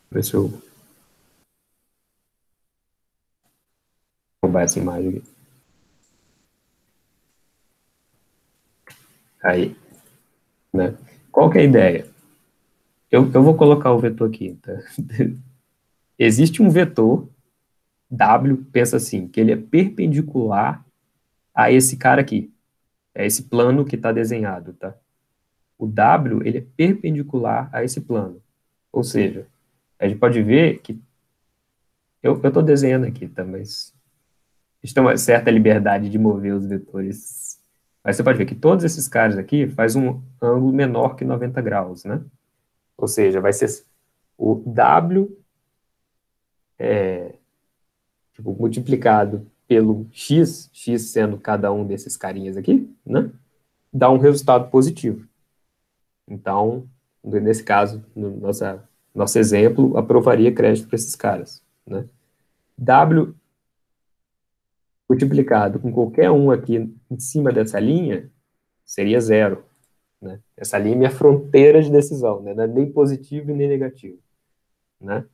Ver se eu roubar essa imagem aqui. Aí, né? Qual que é a ideia? Eu vou colocar o vetor aqui, tá? Existe um vetor, W, pensa assim, que ele é perpendicular a esse cara aqui. É esse plano que está desenhado, tá? O W, ele é perpendicular a esse plano. Ou seja, a gente pode ver que eu estou desenhando aqui, tá? Mas a gente tem uma certa liberdade de mover os vetores. Mas você pode ver que todos esses caras aqui faz um ângulo menor que 90 graus, né? Ou seja, vai ser o W tipo, multiplicado pelo x sendo cada um desses carinhas aqui, né? Dá um resultado positivo. Então, nesse caso, no nosso exemplo, aprovaria crédito para esses caras, né? W multiplicado com qualquer um aqui em cima dessa linha seria zero, né? Essa linha é minha fronteira de decisão, né? Não é nem positivo e nem negativo, né?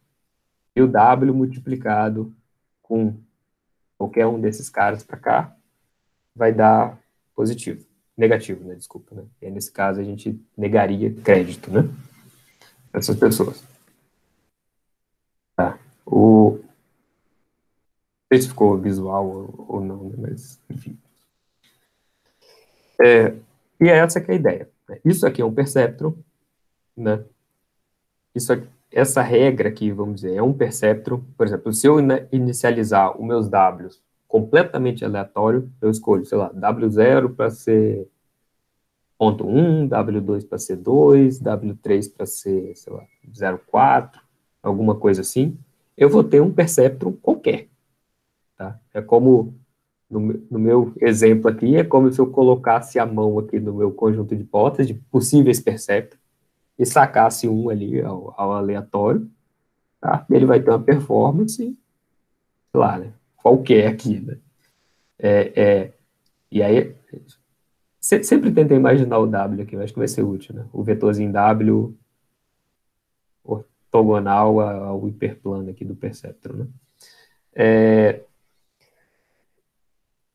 E o W multiplicado com qualquer um desses caras para cá vai dar positivo. Negativo, né? Desculpa, né? E aí, nesse caso, a gente negaria crédito, né? Essas pessoas. Tá. Não sei se ficou visual ou não, né? Mas, enfim. E é essa que é a ideia, né? Isso aqui é um perceptron, né? Essa regra aqui, vamos dizer, é um perceptron. Por exemplo, se eu inicializar os meus Ws completamente aleatório, eu escolho, sei lá, W0 para ser ponto 1, W2 para ser 2, W3 para ser, sei lá, 0,4, alguma coisa assim, eu vou ter um perceptron qualquer, tá? É como, no meu exemplo aqui, é como se eu colocasse a mão aqui no meu conjunto de hipóteses, de possíveis perceptrons, e sacasse um ali ao aleatório, tá? Ele vai ter uma performance, sei lá, né? Qualquer aqui, né? E aí, sempre tenta imaginar o W aqui, eu acho que vai ser útil, né? O vetorzinho W ortogonal ao hiperplano aqui do perceptron, né?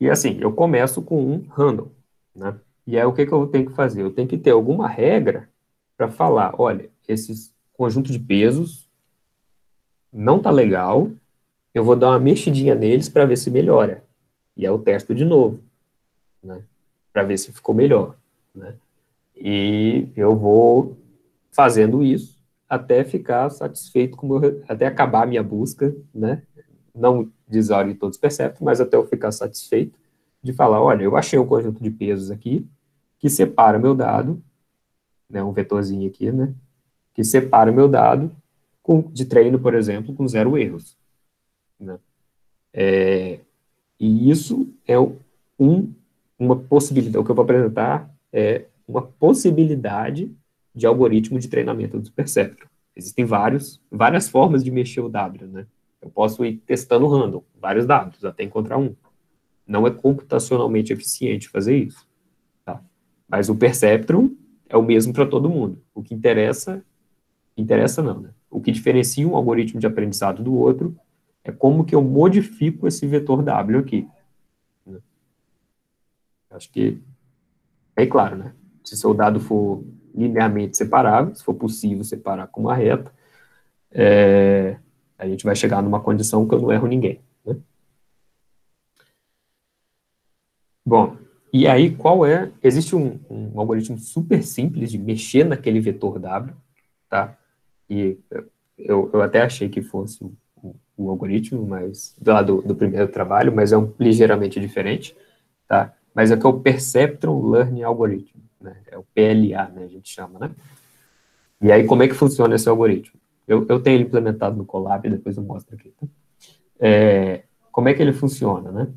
E assim, eu começo com um random, né? E aí o que eu tenho que fazer? Eu tenho que ter alguma regra para falar, olha, esse conjunto de pesos não tá legal, eu vou dar uma mexidinha neles para ver se melhora, E aí eu testo de novo, né? Para ver se ficou melhor, né? E eu vou fazendo isso até ficar satisfeito com até acabar a minha busca, né? Não desordem todos os perceptos, mas até eu ficar satisfeito de falar, olha, eu achei um conjunto de pesos aqui que separa meu dado, né, um vetorzinho aqui, né, que separa meu dado de treino, por exemplo, com 0 erros, né? E isso é uma possibilidade, o que eu vou apresentar é uma possibilidade de algoritmo de treinamento do perceptron. Existem várias formas de mexer o W, né? Eu posso ir testando random, vários dados, até encontrar um. Não é computacionalmente eficiente fazer isso, tá? Mas o perceptron é o mesmo para todo mundo. O que interessa não, né? O que diferencia um algoritmo de aprendizado do outro é como que eu modifico esse vetor W aqui, né? Acho que é claro, né? Se seu dado for linearmente separável, se for possível separar com uma reta, a gente vai chegar numa condição que eu não erro ninguém, né? Bom, e aí qual é? Existe um algoritmo super simples de mexer naquele vetor W, tá? E eu até achei que fosse o algoritmo, mas do primeiro trabalho, mas é ligeiramente diferente, tá? Mas é que é o Perceptron Learning Algorithm, né? É o PLA, né? A gente chama, né? E aí, como é que funciona esse algoritmo? Eu tenho ele implementado no Colab, depois eu mostro aqui, tá? Como é que ele funciona, né?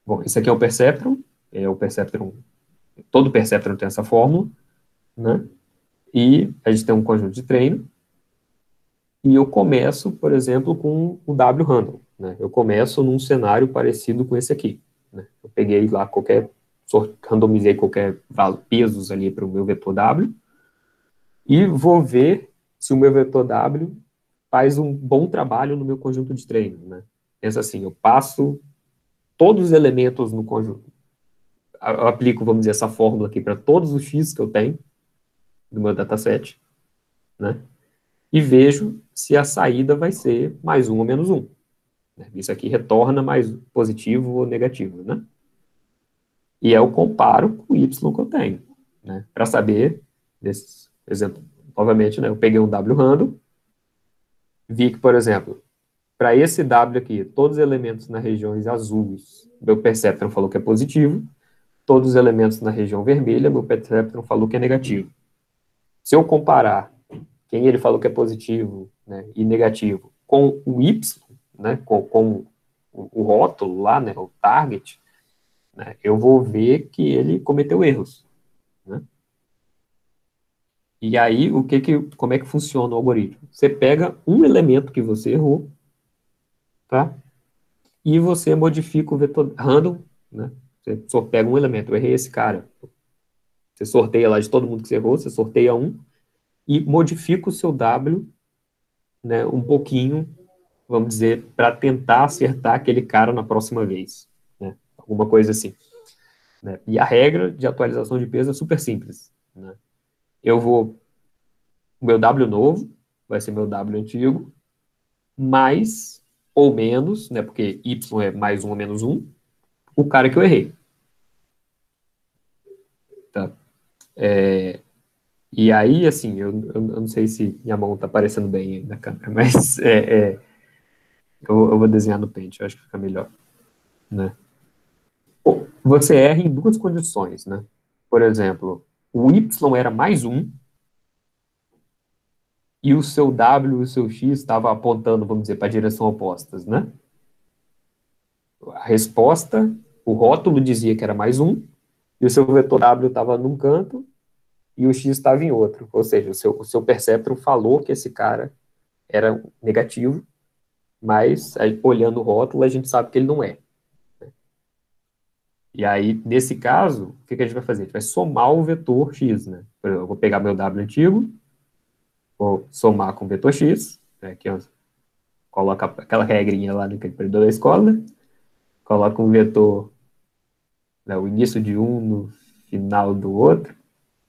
Bom, esse aqui é o Perceptron, todo Perceptron tem essa fórmula, né? E a gente tem um conjunto de treino, e eu começo, por exemplo, com o W random, né? Eu começo num cenário parecido com esse aqui, né? Eu peguei lá randomizei qualquer pesos ali para o meu vetor W, e vou ver se o meu vetor W faz um bom trabalho no meu conjunto de treino, né? Pensa assim, eu passo todos os elementos no conjunto, eu aplico, vamos dizer, essa fórmula aqui para todos os X que eu tenho do meu dataset, né? E vejo se a saída vai ser mais um ou menos um, né? Isso aqui retorna mais positivo ou negativo, né? E aí eu comparo com o Y que eu tenho, né? Para saber, desse exemplo, novamente, né? Eu peguei um W random, vi que, por exemplo, para esse W aqui, todos os elementos nas regiões azuis, meu perceptron falou que é positivo, todos os elementos na região vermelha, meu perceptron falou que é negativo. Se eu comparar quem ele falou que é positivo, né, e negativo com o Y, né, com o rótulo lá, né, o target, né, eu vou ver que ele cometeu erros, né? E aí, como é que funciona o algoritmo? Você pega um elemento que você errou, tá? E você modifica o vetor random, né? Você só pega um elemento, eu errei esse cara. Você sorteia lá de todo mundo que você errou, você sorteia um e modifica o seu W, né, um pouquinho, vamos dizer, para tentar acertar aquele cara na próxima vez, né? Alguma coisa assim, né? E a regra de atualização de peso é super simples, né? O meu W novo vai ser meu W antigo, mais ou menos, né, porque Y é mais um ou menos um, o cara que eu errei, tá? E aí, assim, eu não sei se minha mão tá aparecendo bem aí na câmera, mas eu vou desenhar no Paint, eu acho que fica melhor, né? Você erra em duas condições, né? Por exemplo, o Y era mais um e o seu W e o seu X estava apontando, vamos dizer, para a direção opostas, né? A resposta, o rótulo dizia que era mais um e o seu vetor W estava num canto e o X estava em outro. Ou seja, o seu perceptron falou que esse cara era negativo, mas aí, olhando o rótulo a gente sabe que ele não é. E aí, nesse caso, o que a gente vai fazer? A gente vai somar o vetor x, né? Por exemplo, eu vou pegar meu W antigo, vou somar com o vetor x, né, que coloca aquela regrinha lá no período da escola, né? Coloca um vetor, né, o início de um no final do outro,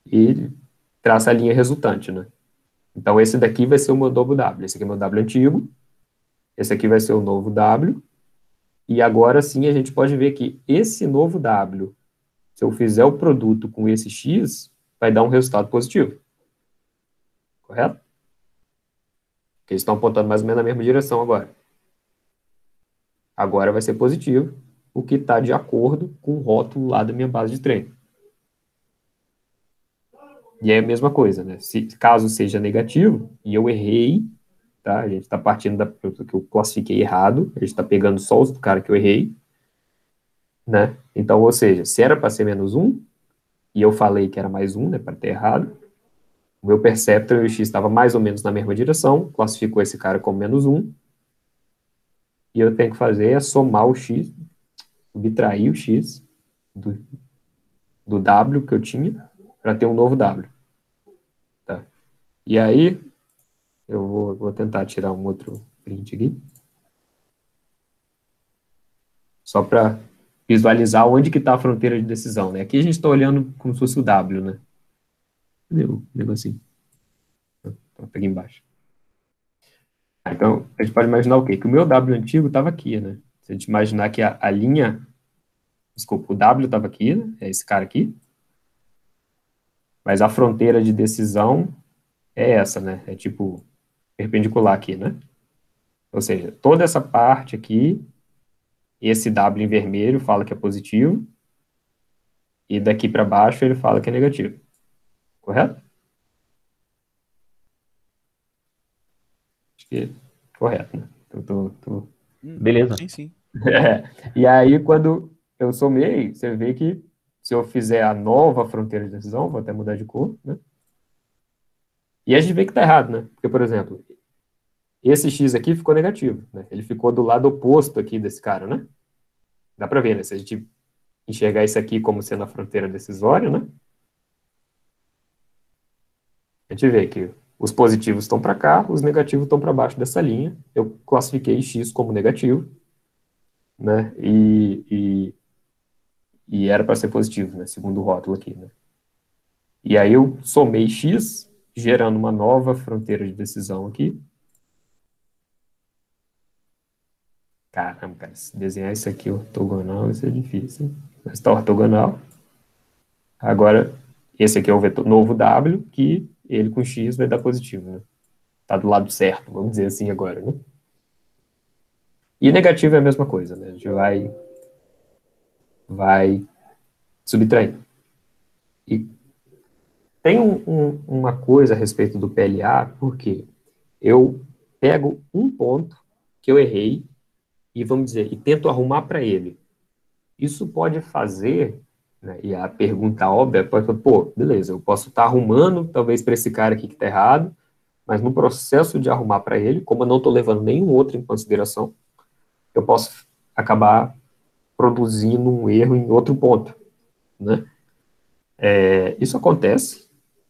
e traça a linha resultante, né? Então, esse daqui vai ser o meu novo W. Esse aqui é o meu W antigo, esse aqui vai ser o novo W, E agora sim a gente pode ver que esse novo W, se eu fizer o produto com esse X, vai dar um resultado positivo. Correto? Porque eles estão apontando mais ou menos na mesma direção agora. Agora vai ser positivo, o que está de acordo com o rótulo lá da minha base de treino. E é a mesma coisa, né? Se caso seja negativo, e eu errei, tá? A gente está partindo do que eu classifiquei errado, a gente está pegando só os do cara que eu errei, né? Então, ou seja, se era para ser -1, e eu falei que era +1, né, para ter errado, o meu perceptor e o X estava mais ou menos na mesma direção, classificou esse cara como -1, e eu tenho que fazer é somar o X, subtrair o X do W que eu tinha, para ter um novo W. Tá? E aí, eu vou tentar tirar um outro print aqui, só para visualizar onde que está a fronteira de decisão, né? Aqui a gente está olhando como se fosse o W, né? Cadê o negocinho? Tá aqui embaixo. Então, a gente pode imaginar o quê? Que o meu W antigo estava aqui, né? Se a gente imaginar que a linha, desculpa, o W estava aqui, né? É esse cara aqui, mas a fronteira de decisão é essa, né? É tipo perpendicular aqui, né? Ou seja, toda essa parte aqui, esse W em vermelho fala que é positivo, e daqui para baixo ele fala que é negativo. Correto? Acho que é correto, né? Beleza. Sim, sim. E aí, quando eu somei, você vê que se eu fizer a nova fronteira de decisão, vou até mudar de cor, né? E a gente vê que está errado, né? Porque, por exemplo, esse X aqui ficou negativo, né? Ele ficou do lado oposto aqui desse cara, né? Dá para ver, né? Se a gente enxergar isso aqui como sendo a fronteira decisória, né? A gente vê que os positivos estão para cá, os negativos estão para baixo dessa linha. Eu classifiquei X como negativo, né? E era para ser positivo, né? Segundo o rótulo aqui, né? E aí eu somei X, gerando uma nova fronteira de decisão aqui. Caramba, cara, se desenhar isso aqui ortogonal vai ser difícil, hein? Mas está ortogonal. Agora, esse aqui é o vetor novo W, que ele com X vai dar positivo, né? Tá do lado certo, vamos dizer assim agora, né? E negativo é a mesma coisa, né? A gente vai subtraindo. E tem uma coisa a respeito do PLA, porque eu pego um ponto que eu errei e, vamos dizer, e tento arrumar para ele. Isso pode fazer, né, e a pergunta óbvia pode falar, pô, beleza, eu posso estar arrumando, talvez para esse cara aqui que está errado, mas no processo de arrumar para ele, como eu não estou levando nenhum outro em consideração, eu posso acabar produzindo um erro em outro ponto, né? Isso acontece,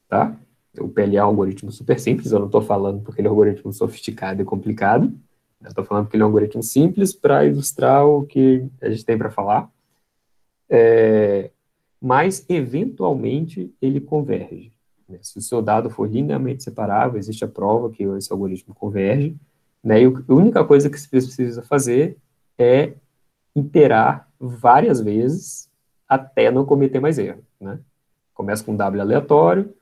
tá? O PLA é um algoritmo super simples, eu não estou falando porque ele é um algoritmo sofisticado e complicado, eu estou falando porque ele é um algoritmo simples para ilustrar o que a gente tem para falar, mas eventualmente ele converge, né? Se o seu dado for linearmente separável, existe a prova que esse algoritmo converge, né? E a única coisa que se precisa fazer é iterar várias vezes até não cometer mais erro, né? Começa com um W aleatório,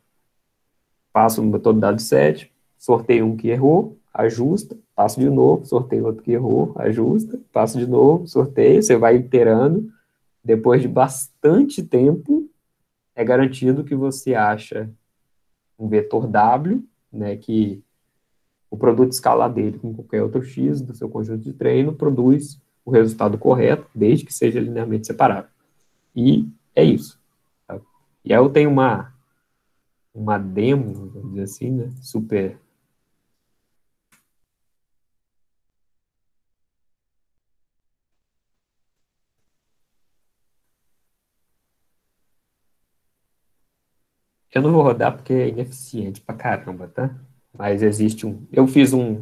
passo no método dado set, sorteio um que errou, ajusta, passo de novo, sorteio outro que errou, ajusta, passo de novo, sorteio, você vai iterando. Depois de bastante tempo, é garantido que você acha um vetor W, né, que o produto escalar dele com qualquer outro X do seu conjunto de treino produz o resultado correto, desde que seja linearmente separável. E é isso. Tá? E aí eu tenho uma demo, vamos dizer assim, né, super... Eu não vou rodar porque é ineficiente pra caramba, tá? Mas existe um... Eu fiz um...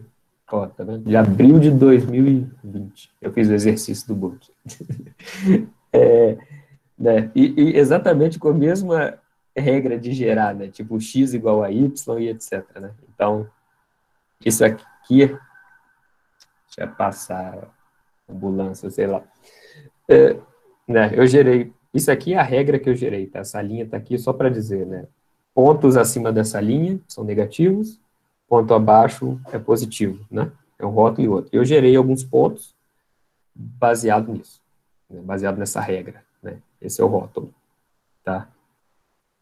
Ó, tá vendo? De abril de 2020. Eu fiz o exercício do boot. Né? E exatamente com a mesma regra de gerar, né? Tipo, x igual a y e etc, né? Então, isso aqui... Deixa eu passar... ambulância, sei lá. Né, eu gerei, isso aqui é a regra que eu gerei, tá? Essa linha está aqui só para dizer, né? Pontos acima dessa linha são negativos, ponto abaixo é positivo, né? É um rótulo e outro. Eu gerei alguns pontos baseado nisso, né? Baseado nessa regra, né? Esse é o rótulo, tá?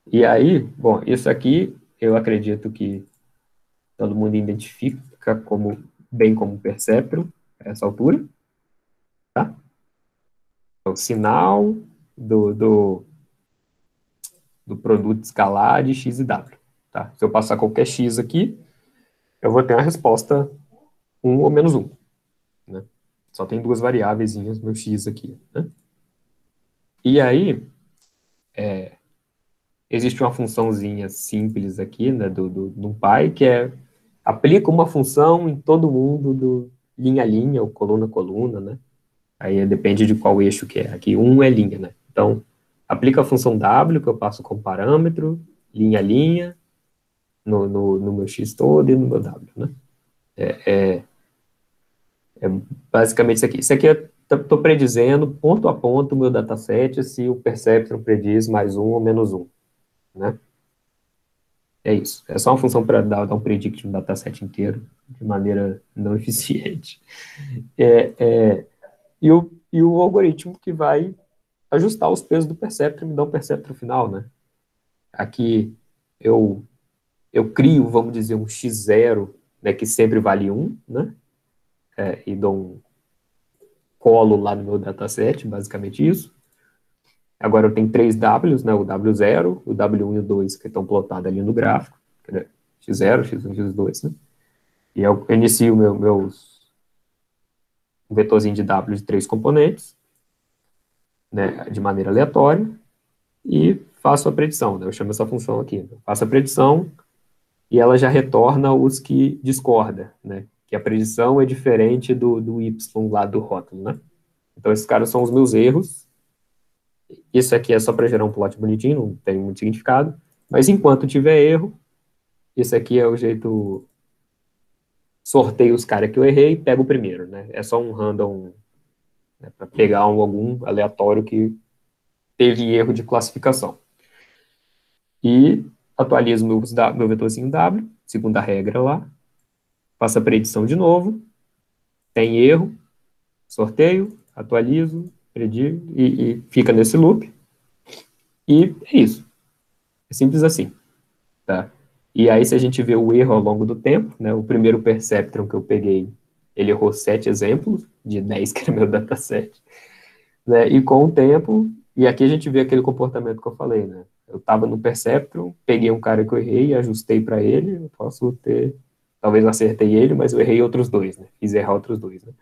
E aí, bom, isso aqui eu acredito que todo mundo identifica como bem como perceptron a essa altura, tá? É o sinal do produto escalar de x e w, tá? Se eu passar qualquer x aqui, eu vou ter uma resposta 1 ou menos 1, né? Só tem duas variáveis meu x aqui, né? E aí, existe uma funçãozinha simples aqui, né, do NumPy, que é aplica uma função em todo mundo do linha a linha ou coluna a coluna, né? Aí depende de qual eixo que é. Aqui 1 é linha, né? Então, aplica a função w, que eu passo como parâmetro, linha a linha, no meu x todo e no meu w, né? É basicamente isso aqui. Isso aqui estou predizendo ponto a ponto o meu dataset se o perceptron prediz mais 1 ou menos 1, né? É isso. É só uma função para dar um predict no dataset inteiro de maneira não eficiente. E o algoritmo que vai ajustar os pesos do perceptron e me dar um perceptron final, né? Aqui eu crio, vamos dizer, um x0, né, que sempre vale 1, né? E dou um colo lá no meu dataset, basicamente isso. Agora eu tenho 3 Ws, né, o W0, o W1 e o 2, que estão plotados ali no gráfico, x0, x1, x2, né? E eu inicio um vetorzinho de W de 3 componentes, né, de maneira aleatória, e faço a predição, né? Eu chamo essa função aqui. Faço a predição e ela já retorna os que discorda, né? Que a predição é diferente do Y lá do rótulo, né? Então esses caras são os meus erros. Isso aqui é só para gerar um plot bonitinho, não tem muito significado. Mas enquanto tiver erro, esse aqui é o jeito... Sorteio os caras que eu errei e pego o primeiro, né? É só um random, né, para pegar algum aleatório que teve erro de classificação. E atualizo meu vetorzinho W, segundo a regra lá, faço a predição de novo, tem erro, sorteio, atualizo, predigo e fica nesse loop. E é isso. É simples assim, tá? E aí, se a gente vê o erro ao longo do tempo, né, o primeiro perceptron que eu peguei, ele errou 7 exemplos, de 10 que era meu dataset, né, e com o tempo, e aqui a gente vê aquele comportamento que eu falei, né, eu estava no perceptron, peguei um cara que eu errei, ajustei para ele, eu posso ter, talvez eu acertei ele, mas eu errei outros dois, né, fiz errar outros dois, né,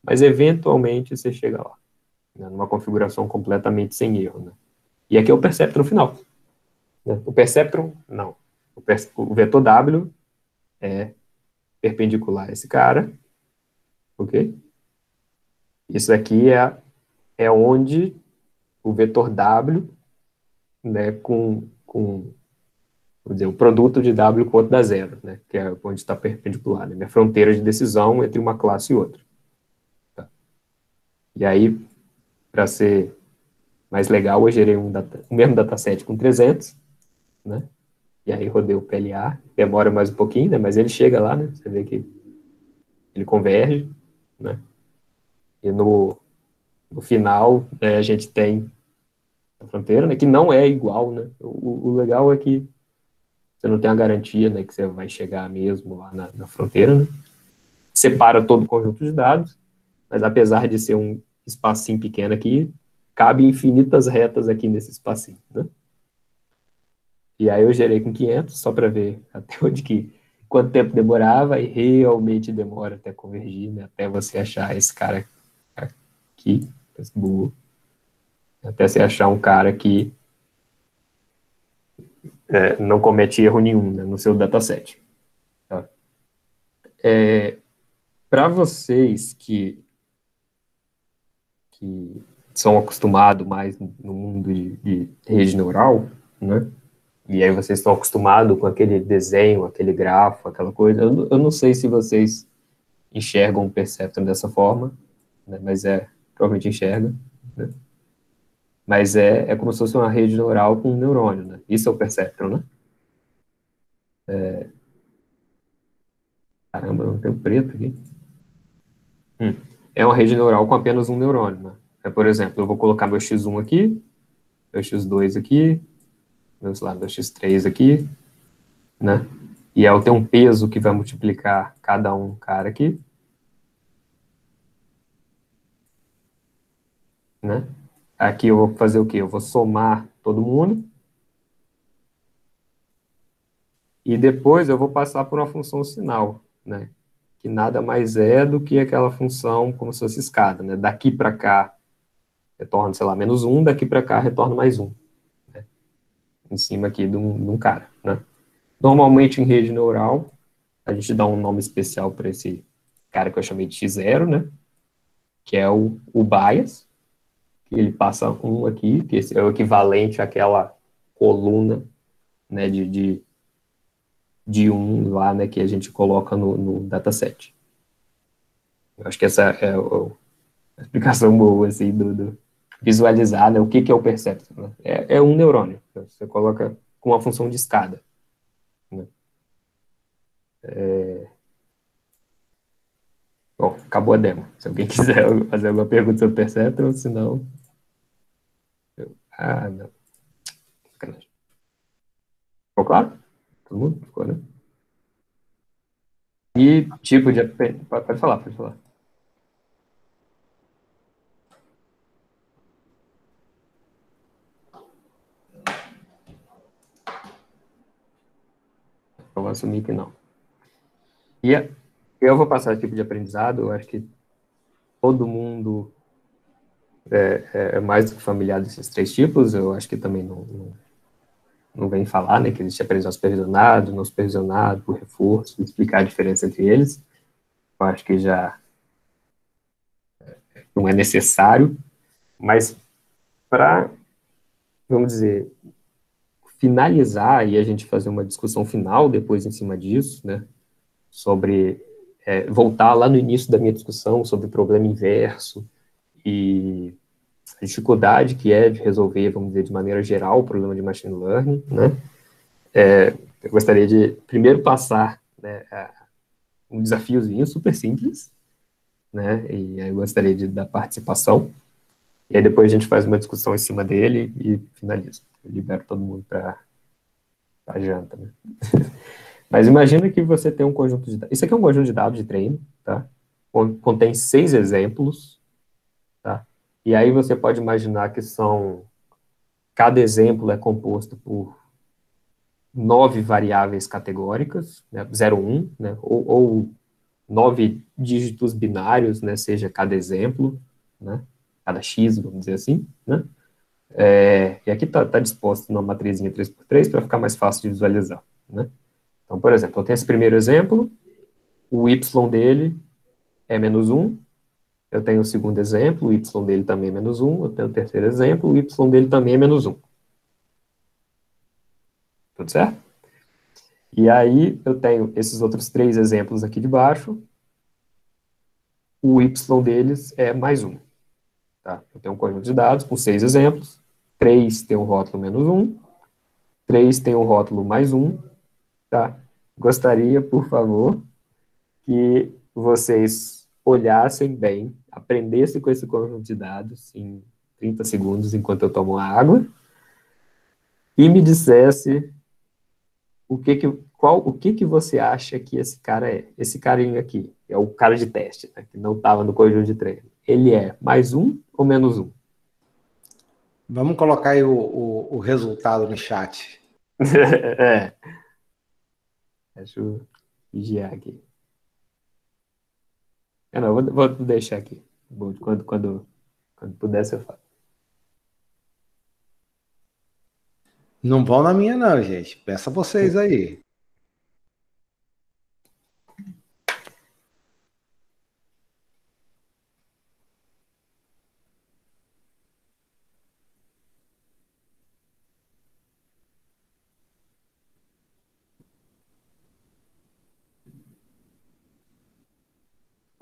mas eventualmente você chega lá, né, numa configuração completamente sem erro, né, e aqui é o perceptron final, né, o perceptron, não, o vetor W é perpendicular a esse cara, ok? Isso aqui é onde o vetor W, né, vou dizer, o produto de W com outro dá zero, né, que é onde está perpendicular, né, minha fronteira de decisão entre uma classe e outra. Tá? E aí, para ser mais legal, eu gerei o mesmo dataset com 300, né, e aí rodei o PLA, demora mais um pouquinho, né, mas ele chega lá, né, você vê que ele converge, né, e no final, né, a gente tem a fronteira, né, que não é igual, né, o legal é que você não tem a garantia, né, que você vai chegar mesmo lá na fronteira, né, separa todo o conjunto de dados, mas apesar de ser um espacinho pequeno aqui, cabe infinitas retas aqui nesse espacinho, né. E aí eu gerei com 500, só para ver até quanto tempo demorava, e realmente demora até convergir, né, até você achar esse cara aqui, esse burro, até você achar um cara que não comete erro nenhum, né, no seu dataset. Tá? Para vocês que são acostumados mais no mundo de rede neural, né, e aí vocês estão acostumados com aquele desenho, aquele grafo, aquela coisa, eu não sei se vocês enxergam o Perceptron dessa forma, né? Mas provavelmente enxerga, né? Mas é como se fosse uma rede neural com um neurônio, né? Isso é o perceptron, né? Caramba, não tem um preto aqui. Hum. É uma rede neural com apenas um neurônio, né? Por exemplo, eu vou colocar meu x1 aqui, meu x2 aqui, meu x3 aqui, né? E eu tenho um peso que vai multiplicar cada um cara aqui, né? Aqui eu vou fazer o quê? Eu vou somar todo mundo e depois eu vou passar por uma função sinal, né? Que nada mais é do que aquela função como se fosse escada, né? Daqui para cá retorna, sei lá, -1, daqui para cá retorna mais 1, né? Em cima aqui de um cara, né? Normalmente em rede neural, a gente dá um nome especial para esse cara que eu chamei de x0, né? Que é o bias, que ele passa um aqui, que esse é o equivalente àquela coluna, né, de um lá, né, que a gente coloca no dataset. Eu acho que essa é a explicação boa, assim, do visualizar, né, o que é o perceptron, né? É um neurônio, né? Você coloca com uma função de escada, né? Bom, acabou a demo. Se alguém quiser fazer alguma pergunta sobre perceptron, senão... Ah, não. Sacanagem. Ficou claro? Todo mundo? Ficou, né? E tipo de... Pode falar, pode falar. Eu vou assumir que não. E eu vou passar tipo de aprendizado, eu acho que todo mundo é mais do que familiar desses três tipos, eu acho que também não vem falar, né, que existe aprendizado supervisionado, não supervisionado, por reforço, explicar a diferença entre eles, eu acho que já não é necessário, mas para, vamos dizer, finalizar e a gente fazer uma discussão final depois em cima disso, né, sobre voltar lá no início da minha discussão sobre o problema inverso e a dificuldade que é de resolver, vamos dizer, de maneira geral, o problema de machine learning, né? Eu gostaria de primeiro passar, né, um desafiozinho super simples, né? E aí eu gostaria de dar participação. E aí depois a gente faz uma discussão em cima dele e finaliza. Eu libero todo mundo para a janta, né? Mas imagina que você tem um conjunto de dados. Isso aqui é um conjunto de dados de treino, tá? Contém 6 exemplos, tá? E aí você pode imaginar que cada exemplo é composto por 9 variáveis categóricas, né, 0, 1, né, ou 9 dígitos binários, né, seja cada exemplo, né, cada x, vamos dizer assim, né, e aqui está disposto numa matrizinha 3x3 para ficar mais fácil de visualizar, né. Então, por exemplo, eu tenho esse primeiro exemplo, o y dele é -1, eu tenho o segundo exemplo, o y dele também é -1, eu tenho o terceiro exemplo, o y dele também é -1. Tudo certo? E aí eu tenho esses outros 3 exemplos aqui de baixo, o y deles é +1. Tá? Eu tenho um conjunto de dados com 6 exemplos, 3 tem o rótulo -1, 3 tem o rótulo +1. Tá? Gostaria, por favor, que vocês olhassem bem, aprendessem com esse conjunto de dados em 30 segundos enquanto eu tomo água e me dissesse o que que você acha que esse cara é? Esse carinha aqui, é o cara de teste, né, que não estava no conjunto de treino. Ele é +1 ou -1? Vamos colocar aí o resultado no chat. É, deixa eu vigiar aqui. Não, vou deixar aqui. Quando puder, eu falo. Não vão na minha, não, gente. Peça vocês aí.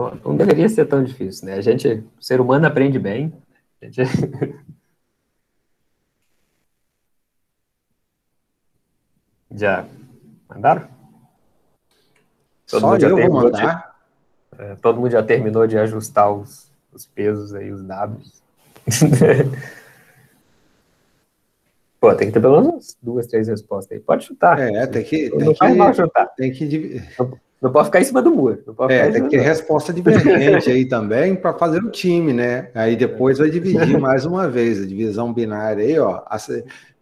Pô, não deveria ser tão difícil, né? O ser humano aprende bem. A gente... Já mandaram? Todo Só mundo já eu vou terminou mandar. todo mundo já terminou de ajustar os pesos aí, os dados. Pô, tem que ter pelo menos umas 2, 3 respostas aí. Pode chutar. É, tem que, tem Não faz mal que, chutar. tem que, Não pode ficar em cima do muro. Não pode ficar em tem cima que ter do muro. resposta divergente aí também para fazer o time, né? Aí depois vai dividir mais uma vez, a divisão binária aí, ó.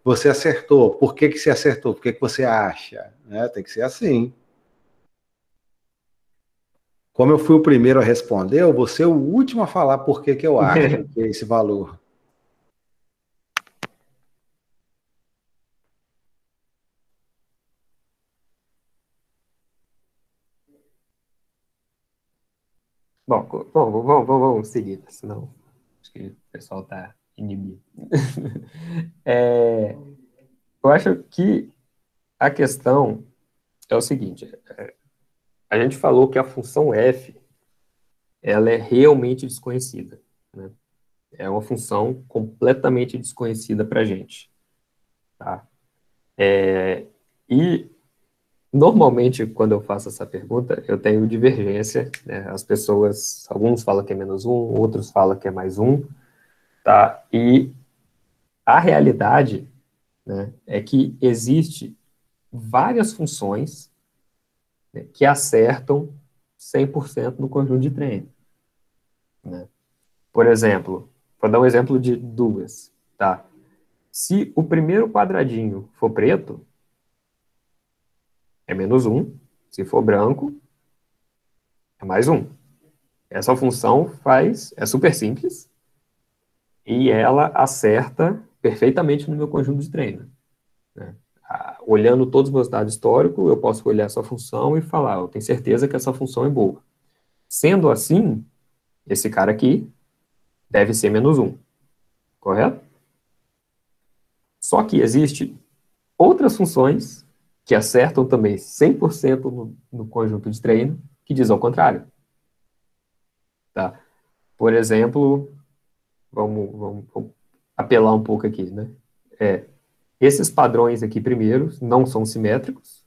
Você acertou. Por que que você acertou? Por que que você acha? Né? Tem que ser assim. Como eu fui o primeiro a responder, eu vou ser o último a falar por que que eu acho que é esse valor. Vamos seguir, senão acho que o pessoal está inibido. Eu acho que a questão é o seguinte: a gente falou que a função f ela é realmente desconhecida, né? É uma função completamente desconhecida para a gente, tá? E normalmente, quando eu faço essa pergunta, eu tenho divergência, né? As pessoas, alguns falam que é menos um, outros falam que é mais um, tá? E a realidade, né, é que existe várias funções, né, que acertam 100% no conjunto de treino, né? Por exemplo, vou dar um exemplo de duas, tá? Se o primeiro quadradinho for preto, é menos um. Se for branco, é mais um. Essa função é super simples e ela acerta perfeitamente no meu conjunto de treino, né? Olhando todos os meus dados históricos, eu posso olhar essa função e falar, eu tenho certeza que essa função é boa. Sendo assim, esse cara aqui deve ser menos um, correto? Só que existe outras funções que acertam também 100% no conjunto de treino, que diz ao contrário, tá? Por exemplo, vamos apelar um pouco aqui, né? Esses padrões aqui primeiros não são simétricos.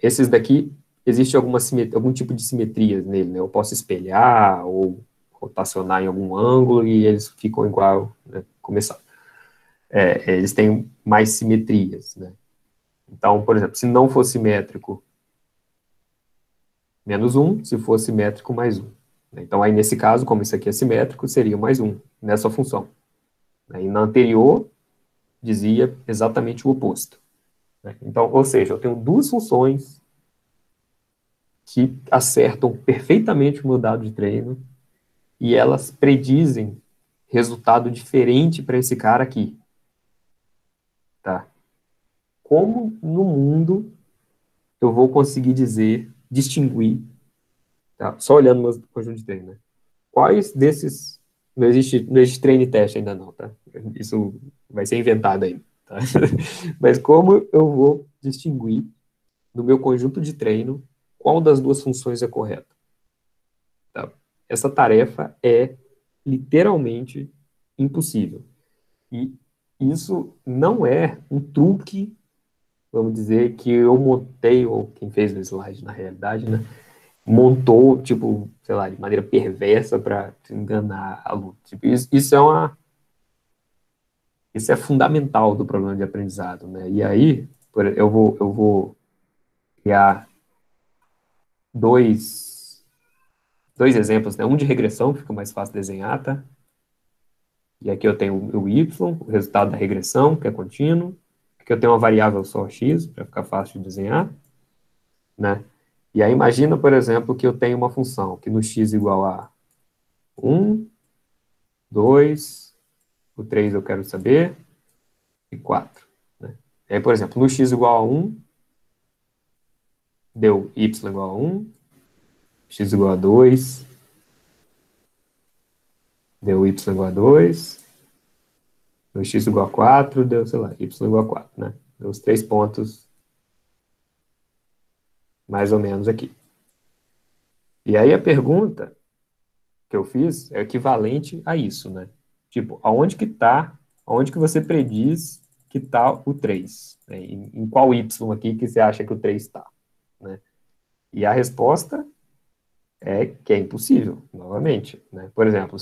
Esses daqui, existe algum tipo de simetria nele, né? Eu posso espelhar ou rotacionar em algum ângulo e eles ficam igual, né? Começar. Eles têm mais simetrias, né? Então, por exemplo, se não for simétrico, menos um, se for simétrico, mais um. Então, aí nesse caso, como isso aqui é simétrico, seria mais um nessa função. E na anterior, dizia exatamente o oposto. Então, ou seja, eu tenho duas funções que acertam perfeitamente o meu dado de treino e elas predizem resultado diferente para esse cara aqui, tá? Como no mundo eu vou conseguir distinguir, tá? Só olhando o meu conjunto de treino, né? Quais desses... Não existe treino e teste ainda não, tá? Isso vai ser inventado aí, tá? Mas como eu vou distinguir no meu conjunto de treino qual das duas funções é correta? Tá? Essa tarefa é literalmente impossível. E isso não é um truque, vamos dizer, que eu montei, ou quem fez o slide na realidade, né? Montou, tipo, sei lá, de maneira perversa para enganar aluno. Tipo, isso é fundamental do problema de aprendizado, né? E aí, eu vou criar dois, dois exemplos, né? Um de regressão, que fica mais fácil de desenhar, tá? E aqui eu tenho o y, o resultado da regressão, que é contínuo. Aqui eu tenho uma variável só x, para ficar fácil de desenhar, né? E aí imagina, por exemplo, que eu tenho uma função que no x igual a 1, 2, o 3 eu quero saber, e 4. Né? E aí, por exemplo, no x igual a 1, deu y igual a 1, x igual a 2, deu y igual a 2, no x igual a 4, deu, sei lá, y igual a 4, né? Deu os 3 pontos mais ou menos aqui. E aí a pergunta que eu fiz é equivalente a isso, né? Tipo, aonde que você prediz que está o 3? Né? Em qual Y aqui que você acha que o 3 está? Né? E a resposta é que é impossível, novamente. Né? Por exemplo,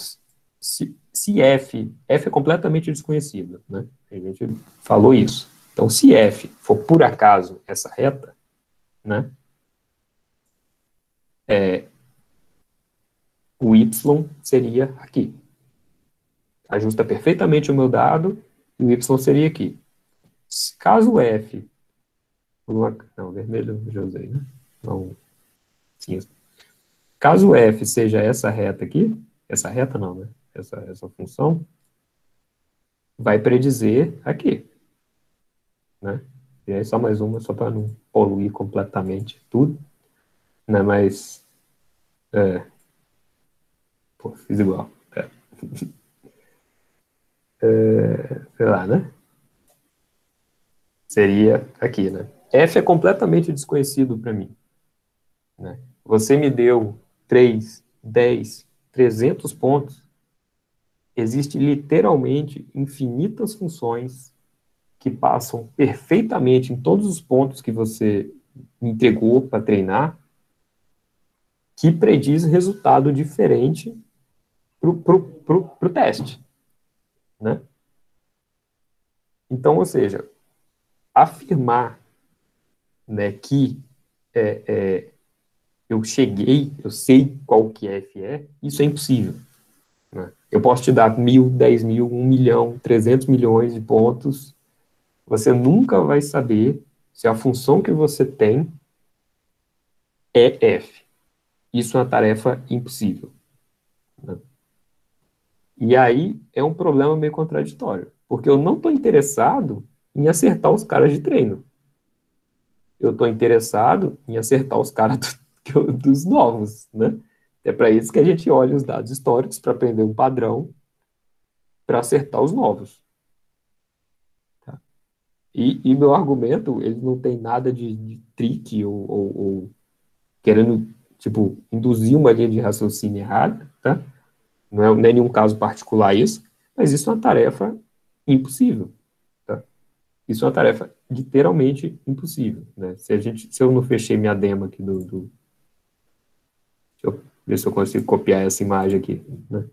se F é completamente desconhecido, né? A gente falou isso. Então, se F for por acaso essa reta, né? O Y seria aqui. Ajusta perfeitamente o meu dado e o Y seria aqui. Caso F, não, vermelho eu já usei, né? Não, cinza. Caso F seja essa reta aqui, essa reta não, né? Essa função, vai predizer aqui, né? E aí só mais uma, só para não poluir completamente tudo, né? Mas, pô, fiz igual. Sei lá, né? Seria aqui, né? F é completamente desconhecido para mim, né? Você me deu 3, 10, 300 pontos, existe literalmente infinitas funções que passam perfeitamente em todos os pontos que você me entregou para treinar, que prediz resultado diferente para o teste, né? Então, ou seja, afirmar, né, que eu sei qual que F é, isso é impossível. Né? Eu posso te dar 1.000, 10.000, 1 milhão, 300 milhões de pontos, você nunca vai saber se a função que você tem é F. Isso é uma tarefa impossível. Né? E aí é um problema meio contraditório, porque eu não estou interessado em acertar os caras de treino. Eu estou interessado em acertar os caras dos novos, né? É para isso que a gente olha os dados históricos para aprender um padrão para acertar os novos. Tá? E meu argumento, ele não tem nada de trick ou querendo, tipo, induzir uma linha de raciocínio errada, tá? Não é nenhum caso particular isso, mas isso é uma tarefa impossível, tá? Isso é uma tarefa literalmente impossível, né? Se eu não fechei minha demo aqui deixa eu ver se eu consigo copiar essa imagem aqui, né?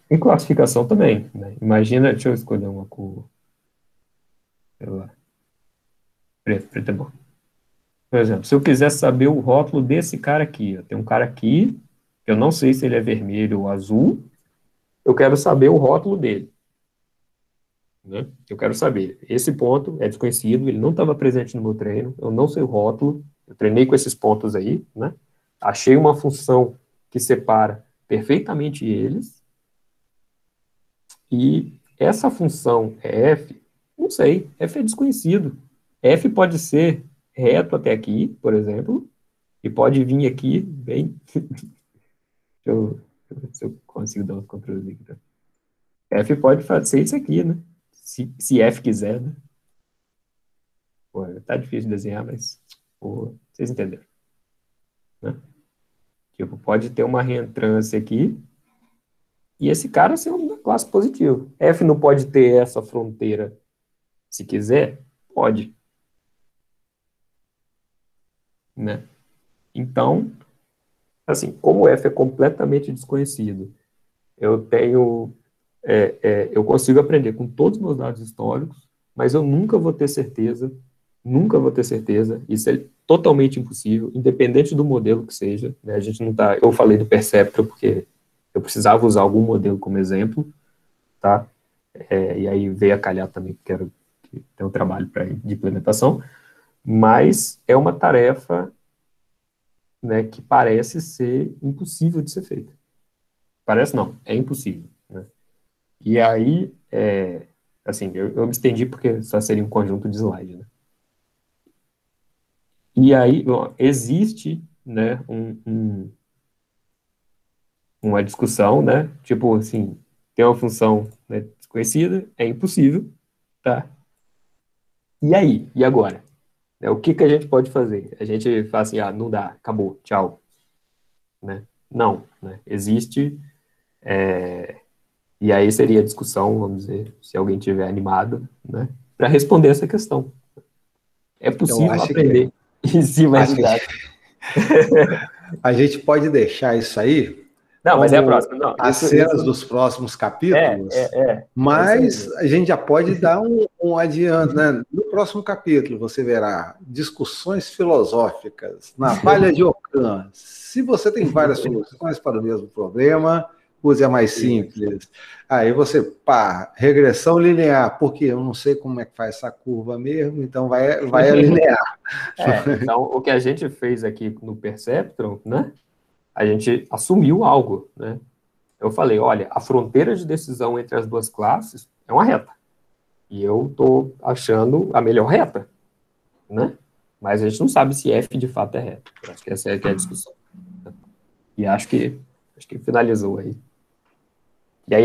Em classificação também, né? Imagina, deixa eu escolher uma cor, sei lá, preto é bom. Por exemplo, se eu quiser saber o rótulo desse cara aqui, ó, tem um cara aqui, eu não sei se ele é vermelho ou azul, eu quero saber o rótulo dele, né? Eu quero saber. Esse ponto é desconhecido, ele não estava presente no meu treino, eu não sei o rótulo, eu treinei com esses pontos aí, né? Achei uma função que separa perfeitamente eles, e essa função é F, não sei, F é desconhecido. F pode ser reto até aqui, por exemplo, e pode vir aqui bem. Deixa eu ver se eu consigo dar uns controles aqui. Tá? F pode ser isso aqui, né? Se F quiser, né? Pô, tá difícil de desenhar, mas pô, vocês entenderam, né? Tipo, pode ter uma reentrância aqui e esse cara ser uma classe positiva. F não pode ter essa fronteira se quiser? Pode, né? Então, assim, como F é completamente desconhecido, eu tenho, eu consigo aprender com todos os meus dados históricos, mas eu nunca vou ter certeza, isso é totalmente impossível, independente do modelo que seja, né? A gente não tá, eu falei do Perceptron porque eu precisava usar algum modelo como exemplo, tá? E aí veio a calhar também, porque que tem um trabalho de implementação, mas é uma tarefa, né, que parece ser impossível de ser feita. Parece não, é impossível, né? E aí, assim, eu me estendi porque só seria um conjunto de slide, né? E aí, bom, existe, né, uma discussão, né, tipo assim, tem uma função, né, desconhecida, é impossível, tá? E aí? E agora? né? O que que a gente pode fazer? A gente fala assim, ah, não dá, acabou, tchau, né? Não, né? Existe, e aí seria a discussão, vamos dizer, se alguém tiver animado, né? Para responder essa questão. É Eu possível acho que aprender em cima a de gente, dados. a gente pode deixar isso aí Não, mas é a como próxima. Não, as cenas dos próximos capítulos, é isso aí mas mesmo. a gente já pode dar um adianto, né? No próximo capítulo você verá discussões filosóficas na palha de Ockham. Se você tem várias soluções para o mesmo problema, use a mais simples. Aí você, pá, regressão linear, porque eu não sei como é que faz essa curva mesmo, então vai alinear. Então, o que a gente fez aqui no Perceptron, né? A gente assumiu algo, né? Eu falei, olha, a fronteira de decisão entre as duas classes é uma reta. E eu estou achando a melhor reta, né? Mas a gente não sabe se F de fato é reta. Eu acho que essa é que é a discussão. E acho que finalizou aí. E aí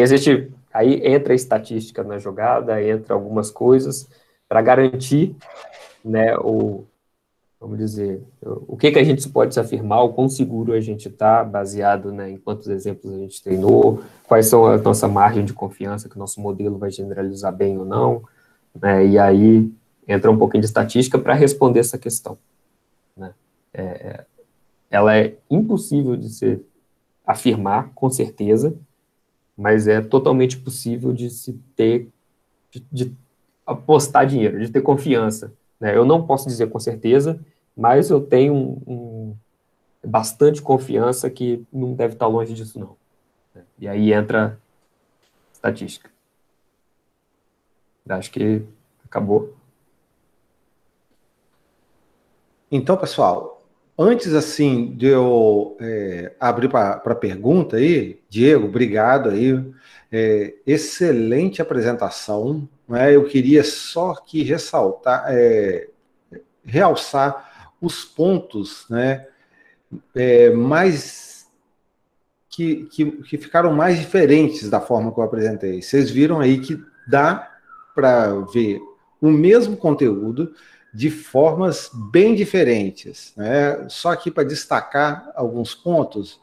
aí entra a estatística na jogada, entra algumas coisas para garantir, né, vamos dizer, o que a gente pode se afirmar, o quão seguro a gente está, baseado, né, em quantos exemplos a gente treinou, quais são a nossa margem de confiança que o nosso modelo vai generalizar bem ou não, né, e aí entra um pouquinho de estatística para responder essa questão, né. Ela é impossível de se afirmar com certeza, mas é totalmente possível de se ter, de apostar dinheiro, de ter confiança, né. Eu não posso dizer com certeza, mas eu tenho bastante confiança que não deve estar longe disso, não. E aí entra estatística. Acho que acabou. Então, pessoal, antes assim de eu abrir para pergunta aí, Diego, obrigado aí, excelente apresentação, né? Eu queria só aqui ressaltar, realçar os pontos, né, mais que ficaram mais diferentes da forma que eu apresentei. Vocês viram aí que dá para ver o mesmo conteúdo de formas bem diferentes, né? Só aqui para destacar alguns pontos,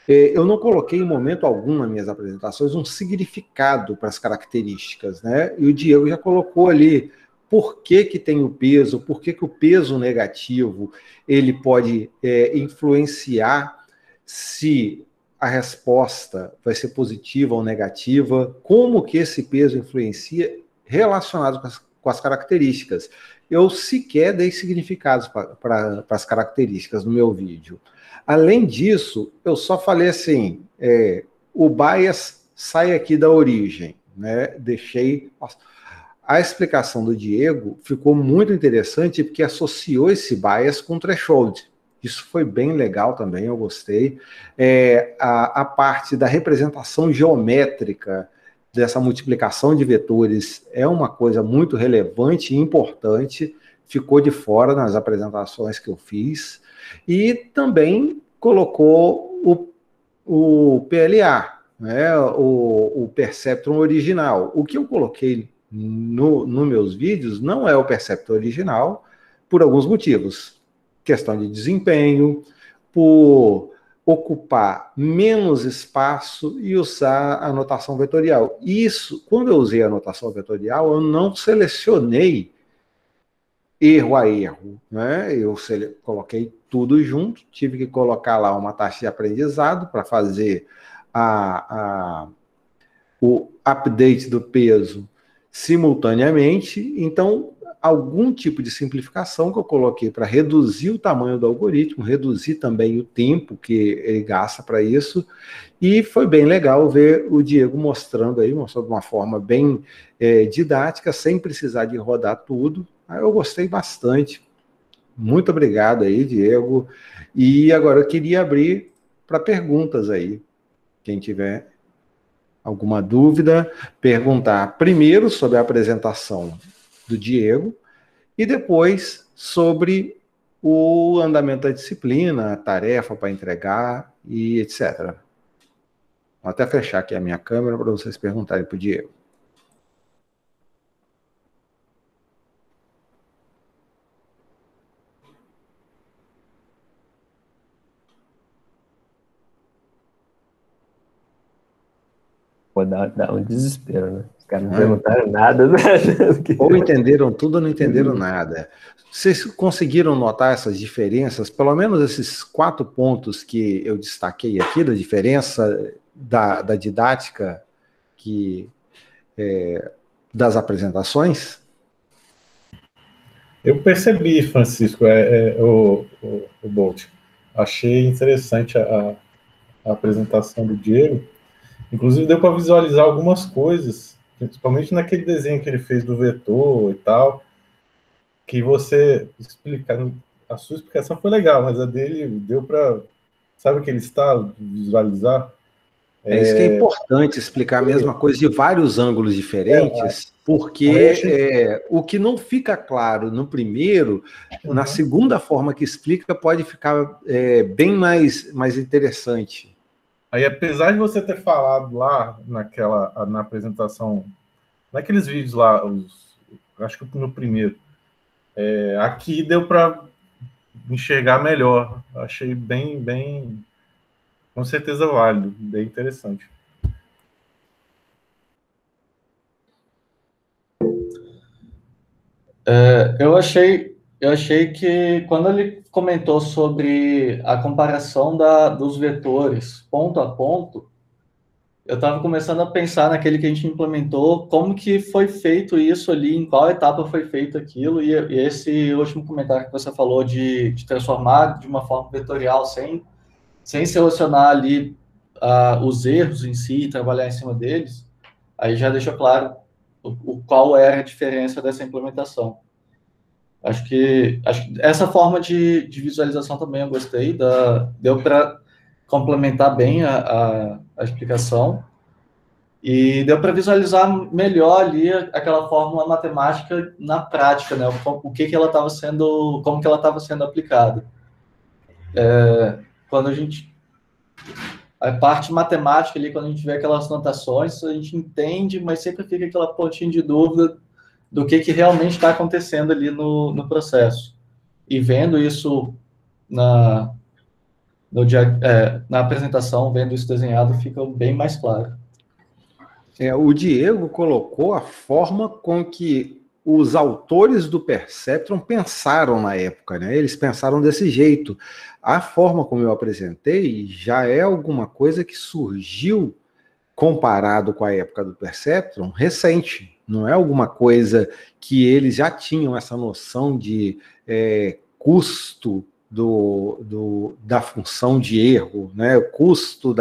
eu não coloquei em momento algum nas minhas apresentações um significado para as características, né? E o Diego já colocou ali por que tem o peso, por que o peso negativo ele pode influenciar se a resposta vai ser positiva ou negativa, como que esse peso influencia relacionado com as características. Eu sequer dei significados para as características no meu vídeo. Além disso, eu só falei assim, o bias sai aqui da origem, né? Deixei... A explicação do Diego ficou muito interessante porque associou esse bias com threshold. Isso foi bem legal também, eu gostei. A parte da representação geométrica dessa multiplicação de vetores é uma coisa muito relevante e importante, ficou de fora nas apresentações que eu fiz. E também colocou o PLA, né, o Perceptron original. O que eu coloquei nos meus vídeos não é o Perceptron original, por alguns motivos. Questão de desempenho, por ocupar menos espaço e usar a notação vetorial. Isso, quando eu usei a notação vetorial, eu não selecionei erro a erro, né? Eu coloquei tudo junto, tive que colocar lá uma taxa de aprendizado para fazer o update do peso simultaneamente. Então, algum tipo de simplificação que eu coloquei para reduzir o tamanho do algoritmo, reduzir também o tempo que ele gasta para isso, e foi bem legal ver o Diego mostrando de uma forma bem didática, sem precisar de rodar tudo. Eu gostei bastante. Muito obrigado aí, Diego. E agora eu queria abrir para perguntas aí. Quem tiver alguma dúvida, perguntar primeiro sobre a apresentação do Diego e depois sobre o andamento da disciplina, a tarefa para entregar e etc. Vou até fechar aqui a minha câmera para vocês perguntarem para o Diego. Pô, dá um desespero, né? Os caras não perguntaram nada. Ou entenderam tudo ou não entenderam nada. Vocês conseguiram notar essas diferenças, pelo menos esses 4 pontos que eu destaquei aqui, da diferença da didática das apresentações? Eu percebi, Francisco, o Bolt. Achei interessante a apresentação do Diego. Inclusive, deu para visualizar algumas coisas, principalmente naquele desenho que ele fez do vetor e tal, que você explicar. A sua explicação foi legal, mas a dele deu para, sabe aquele estado de visualizar? Isso que é importante, explicar a mesma coisa de vários ângulos diferentes, porque o que não fica claro no primeiro, na segunda forma que explica, pode ficar bem mais interessante. Aí, apesar de você ter falado lá na apresentação, naqueles vídeos lá, acho que no primeiro, aqui deu para enxergar melhor. Achei bem, com certeza válido, bem interessante. Eu achei que quando ele comentou sobre a comparação dos vetores ponto a ponto, eu estava começando a pensar naquele que a gente implementou, como que foi feito isso ali, em qual etapa foi feito aquilo, e esse último comentário que você falou de transformar de uma forma vetorial, sem selecionar ali os erros em si e trabalhar em cima deles, aí já deixou claro qual era a diferença dessa implementação. Acho que essa forma de visualização também eu gostei, deu para complementar bem a explicação e deu para visualizar melhor ali aquela fórmula matemática na prática, né? O que ela estava sendo, como que ela estava sendo aplicada. Quando a parte matemática ali, quando a gente vê aquelas notações, a gente entende, mas sempre fica aquela pontinha de dúvida do que realmente está acontecendo ali no processo. E vendo isso na apresentação, vendo isso desenhado, fica bem mais claro. O Diego colocou a forma com que os autores do Perceptron pensaram na época, né? Eles pensaram desse jeito. A forma como eu apresentei já é alguma coisa que surgiu, comparado com a época do Perceptron, recente. Não é alguma coisa que eles já tinham essa noção de custo da função de erro, né? O custo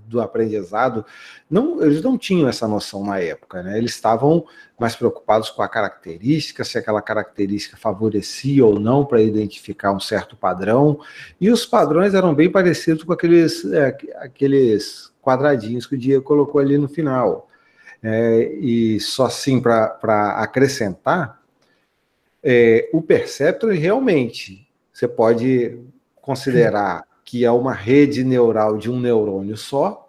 do aprendizado. Não, eles não tinham essa noção na época, né? Eles estavam mais preocupados com a característica, se aquela característica favorecia ou não para identificar um certo padrão, e os padrões eram bem parecidos com aqueles quadradinhos que o Diego colocou ali no final. E só assim para acrescentar, o Perceptron realmente você pode considerar que é uma rede neural de um neurônio só,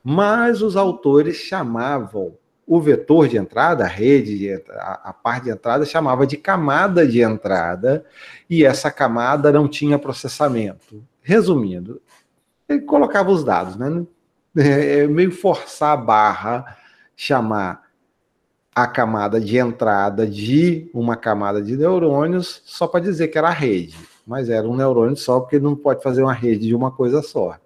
mas os autores chamavam o vetor de entrada, a parte de entrada, chamava de camada de entrada, e essa camada não tinha processamento. Resumindo, ele colocava os dados, né? É meio forçar a barra, chamar a camada de entrada de uma camada de neurônios, só para dizer que era a rede, mas era um neurônio só, porque não pode fazer uma rede de uma coisa só.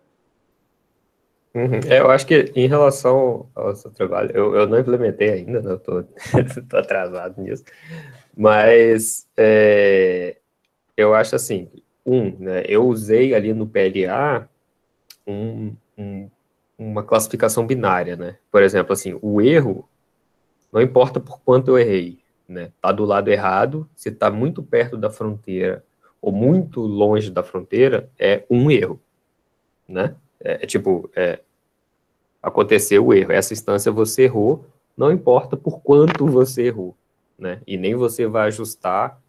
Eu acho que em relação ao seu trabalho, eu não implementei ainda, né? Eu tô atrasado nisso, mas eu acho assim, né, eu usei ali no PLA uma classificação binária, né? Por exemplo, assim, o erro não importa por quanto eu errei, né? Tá do lado errado, se tá muito perto da fronteira ou muito longe da fronteira, é um erro, né? Aconteceu o erro. Essa instância você errou, não importa por quanto você errou, né? E nem você vai ajustar.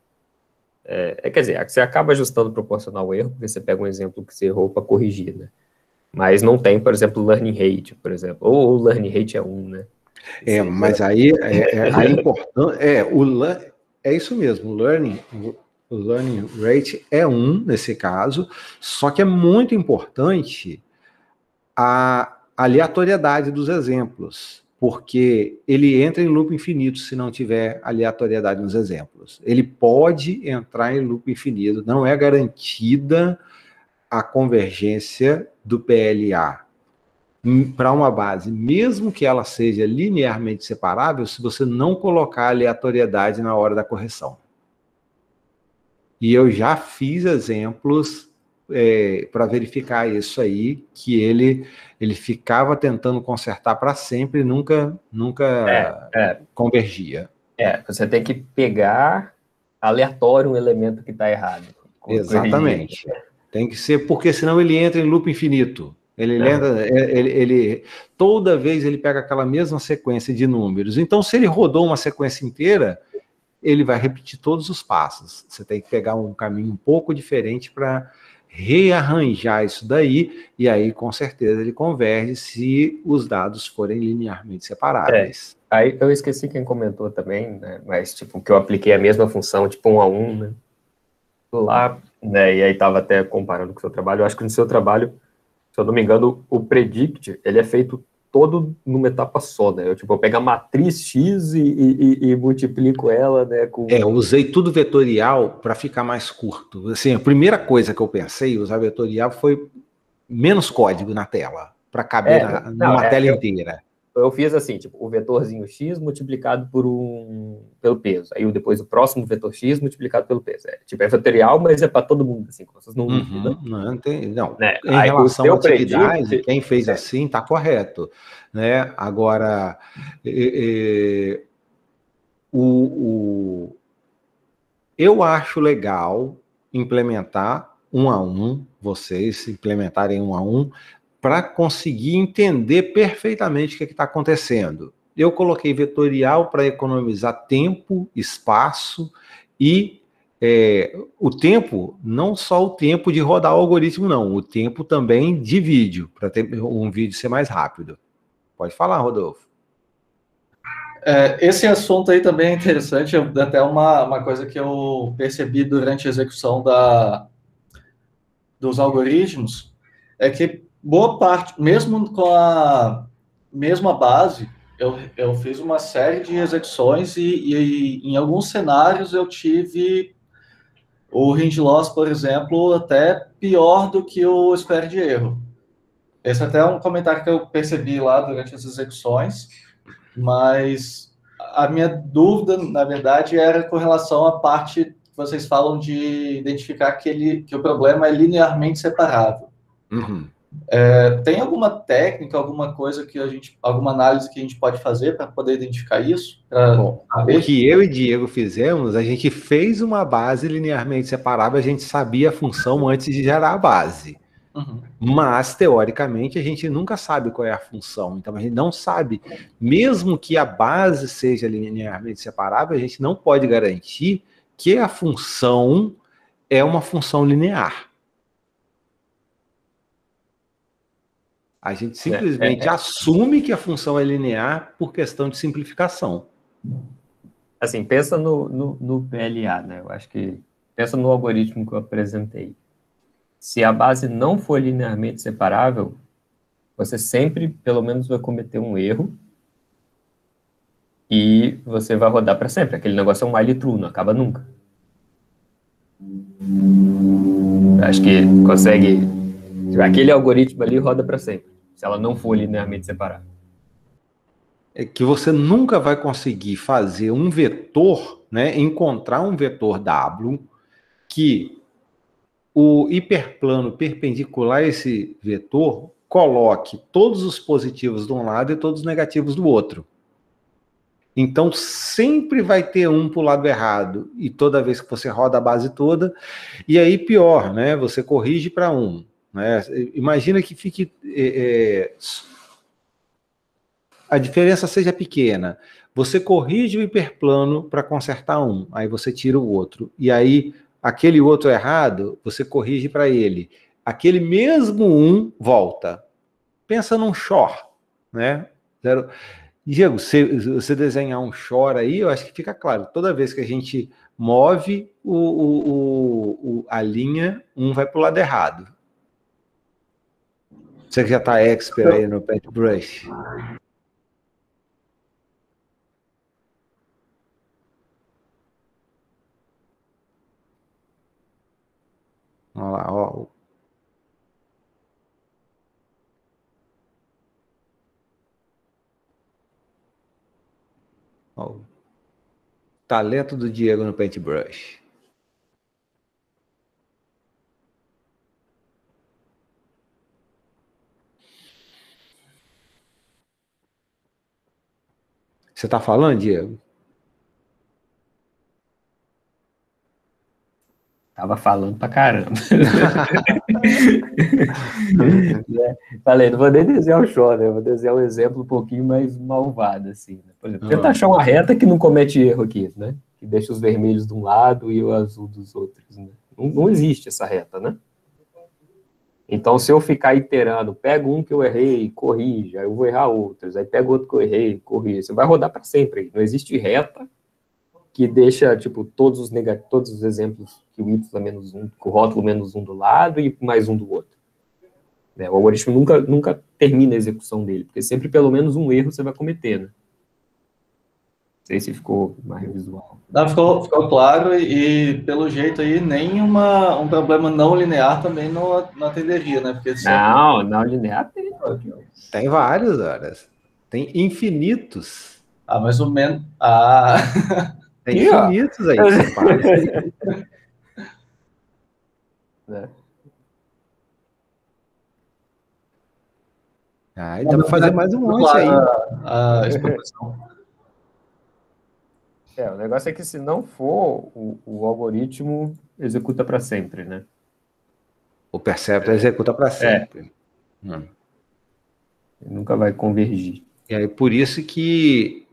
Quer dizer, você acaba ajustando proporcional ao erro, porque você pega um exemplo que você errou para corrigir, né? Mas não tem, por exemplo, learning rate, por exemplo. Ou o learning rate é 1, né? Mas aí a importância é isso mesmo, o learning rate é 1 nesse caso, só que é muito importante a aleatoriedade dos exemplos, porque ele entra em loop infinito se não tiver aleatoriedade nos exemplos. Ele pode entrar em loop infinito, não é garantida a convergência do PLA para uma base, mesmo que ela seja linearmente separável, se você não colocar aleatoriedade na hora da correção. E eu já fiz exemplos para verificar isso aí, que ele ficava tentando consertar para sempre e nunca convergia. Você tem que pegar aleatório um elemento que está errado. Exatamente. Tem que ser, porque senão ele entra em loop infinito. Ele toda vez ele pega aquela mesma sequência de números. Então, se ele rodou uma sequência inteira, ele vai repetir todos os passos. Você tem que pegar um caminho um pouco diferente para rearranjar isso daí, e aí, com certeza, ele converge se os dados forem linearmente separáveis. Aí eu esqueci quem comentou também, né? Mas, tipo, que eu apliquei a mesma função, tipo 1 a 1, né? Lá, né? E aí estava até comparando com o seu trabalho. Eu acho que no seu trabalho, se eu não me engano, o predict, ele é feito todo numa etapa só, né? Eu pego a matriz X e multiplico ela, né? Eu usei tudo vetorial para ficar mais curto. Assim, a primeira coisa que eu pensei em usar vetorial foi menos código na tela, para caber numa tela inteira. Eu fiz assim, o vetorzinho X multiplicado pelo peso. Aí depois o próximo vetor X multiplicado pelo peso. É vetorial, mas é para todo mundo, assim, vocês não... Não. Né? Em aí, relação à atividade, quem fez assim está correto. Né? Agora, eu acho legal implementar 1 a 1, vocês implementarem 1 a 1, para conseguir entender perfeitamente o que está acontecendo. Eu coloquei vetorial para economizar tempo, espaço e o tempo, não só o tempo de rodar o algoritmo, não, o tempo também de vídeo, para ter um vídeo ser mais rápido. Pode falar, Rodolfo. Esse assunto aí também é interessante, até uma coisa que eu percebi durante a execução dos algoritmos, é que boa parte, mesmo com a mesma base, eu fiz uma série de execuções e em alguns cenários eu tive o range loss, por exemplo, até pior do que o espera de erro. Esse até é um comentário que eu percebi lá durante as execuções, mas a minha dúvida, na verdade, era com relação à parte que vocês falam de identificar que o problema é linearmente separável. Uhum. Tem alguma técnica, alguma coisa alguma análise que a gente pode fazer para poder identificar isso? Bom, o que eu e Diego fizemos, a gente fez uma base linearmente separável, a gente sabia a função antes de gerar a base. Uhum. Mas, teoricamente, a gente nunca sabe qual é a função. Então, a gente não sabe, mesmo que a base seja linearmente separável, a gente não pode garantir que a função é uma função linear. A gente simplesmente assume que a função é linear por questão de simplificação. Assim, pensa no PLA, né? Eu acho que pensa no algoritmo que eu apresentei. Se a base não for linearmente separável, você sempre, pelo menos, vai cometer um erro e você vai rodar para sempre. Aquele negócio é um while true, não acaba nunca. Acho que consegue... Aquele algoritmo ali roda para sempre, se ela não for linearmente separável. É que você nunca vai conseguir fazer um vetor, né, encontrar um vetor W que o hiperplano perpendicular a esse vetor coloque todos os positivos de um lado e todos os negativos do outro. Então, sempre vai ter um para o lado errado, e toda vez que você roda a base toda, e aí pior, né? Você corrige para um. Né? Imagina que fique... a diferença seja pequena. Você corrige o hiperplano para consertar um, aí você tira o outro. E aí, aquele outro errado, você corrige para ele. Aquele mesmo um volta. Pensa num shor, né? Diego, se você desenhar um shor aí, eu acho que fica claro. Toda vez que a gente move a linha, um vai para o lado errado. Você que já está expert aí no Paintbrush. Olha lá, ó. Ó, o talento do Diego no Paintbrush. Você está falando, Diego? Tava falando pra caramba. Falei, não vou nem desenhar o show, né? Eu vou desenhar um exemplo um pouquinho mais malvado, assim. Né? Por exemplo, tenta achar uma reta que não comete erro aqui, né? Que deixa os vermelhos de um lado e o azul dos outros, né? Não existe essa reta, né? Então, se eu ficar iterando, pego um que eu errei, corrija, aí eu vou errar outros, aí pego outro que eu errei, corrija. Você vai rodar para sempre. Não existe reta que deixa, tipo, todos os exemplos que o y é menos um, com o rótulo menos um do lado e mais um do outro. Né? O algoritmo nunca termina a execução dele, porque sempre pelo menos um erro você vai cometer, né? Não sei se ficou mais visual. Não, ficou claro e, pelo jeito aí, nem um problema não linear também não atenderia, né? Porque não linear tem. Tem vários, horas. Tem infinitos. Mais ou menos. Tem infinitos aí que você faz. Aí dá para fazer mais um monte aí. A exposição. O negócio é que se não for, o algoritmo executa para sempre, né? O Perceptor executa para sempre. Nunca vai convergir. E aí, por isso que,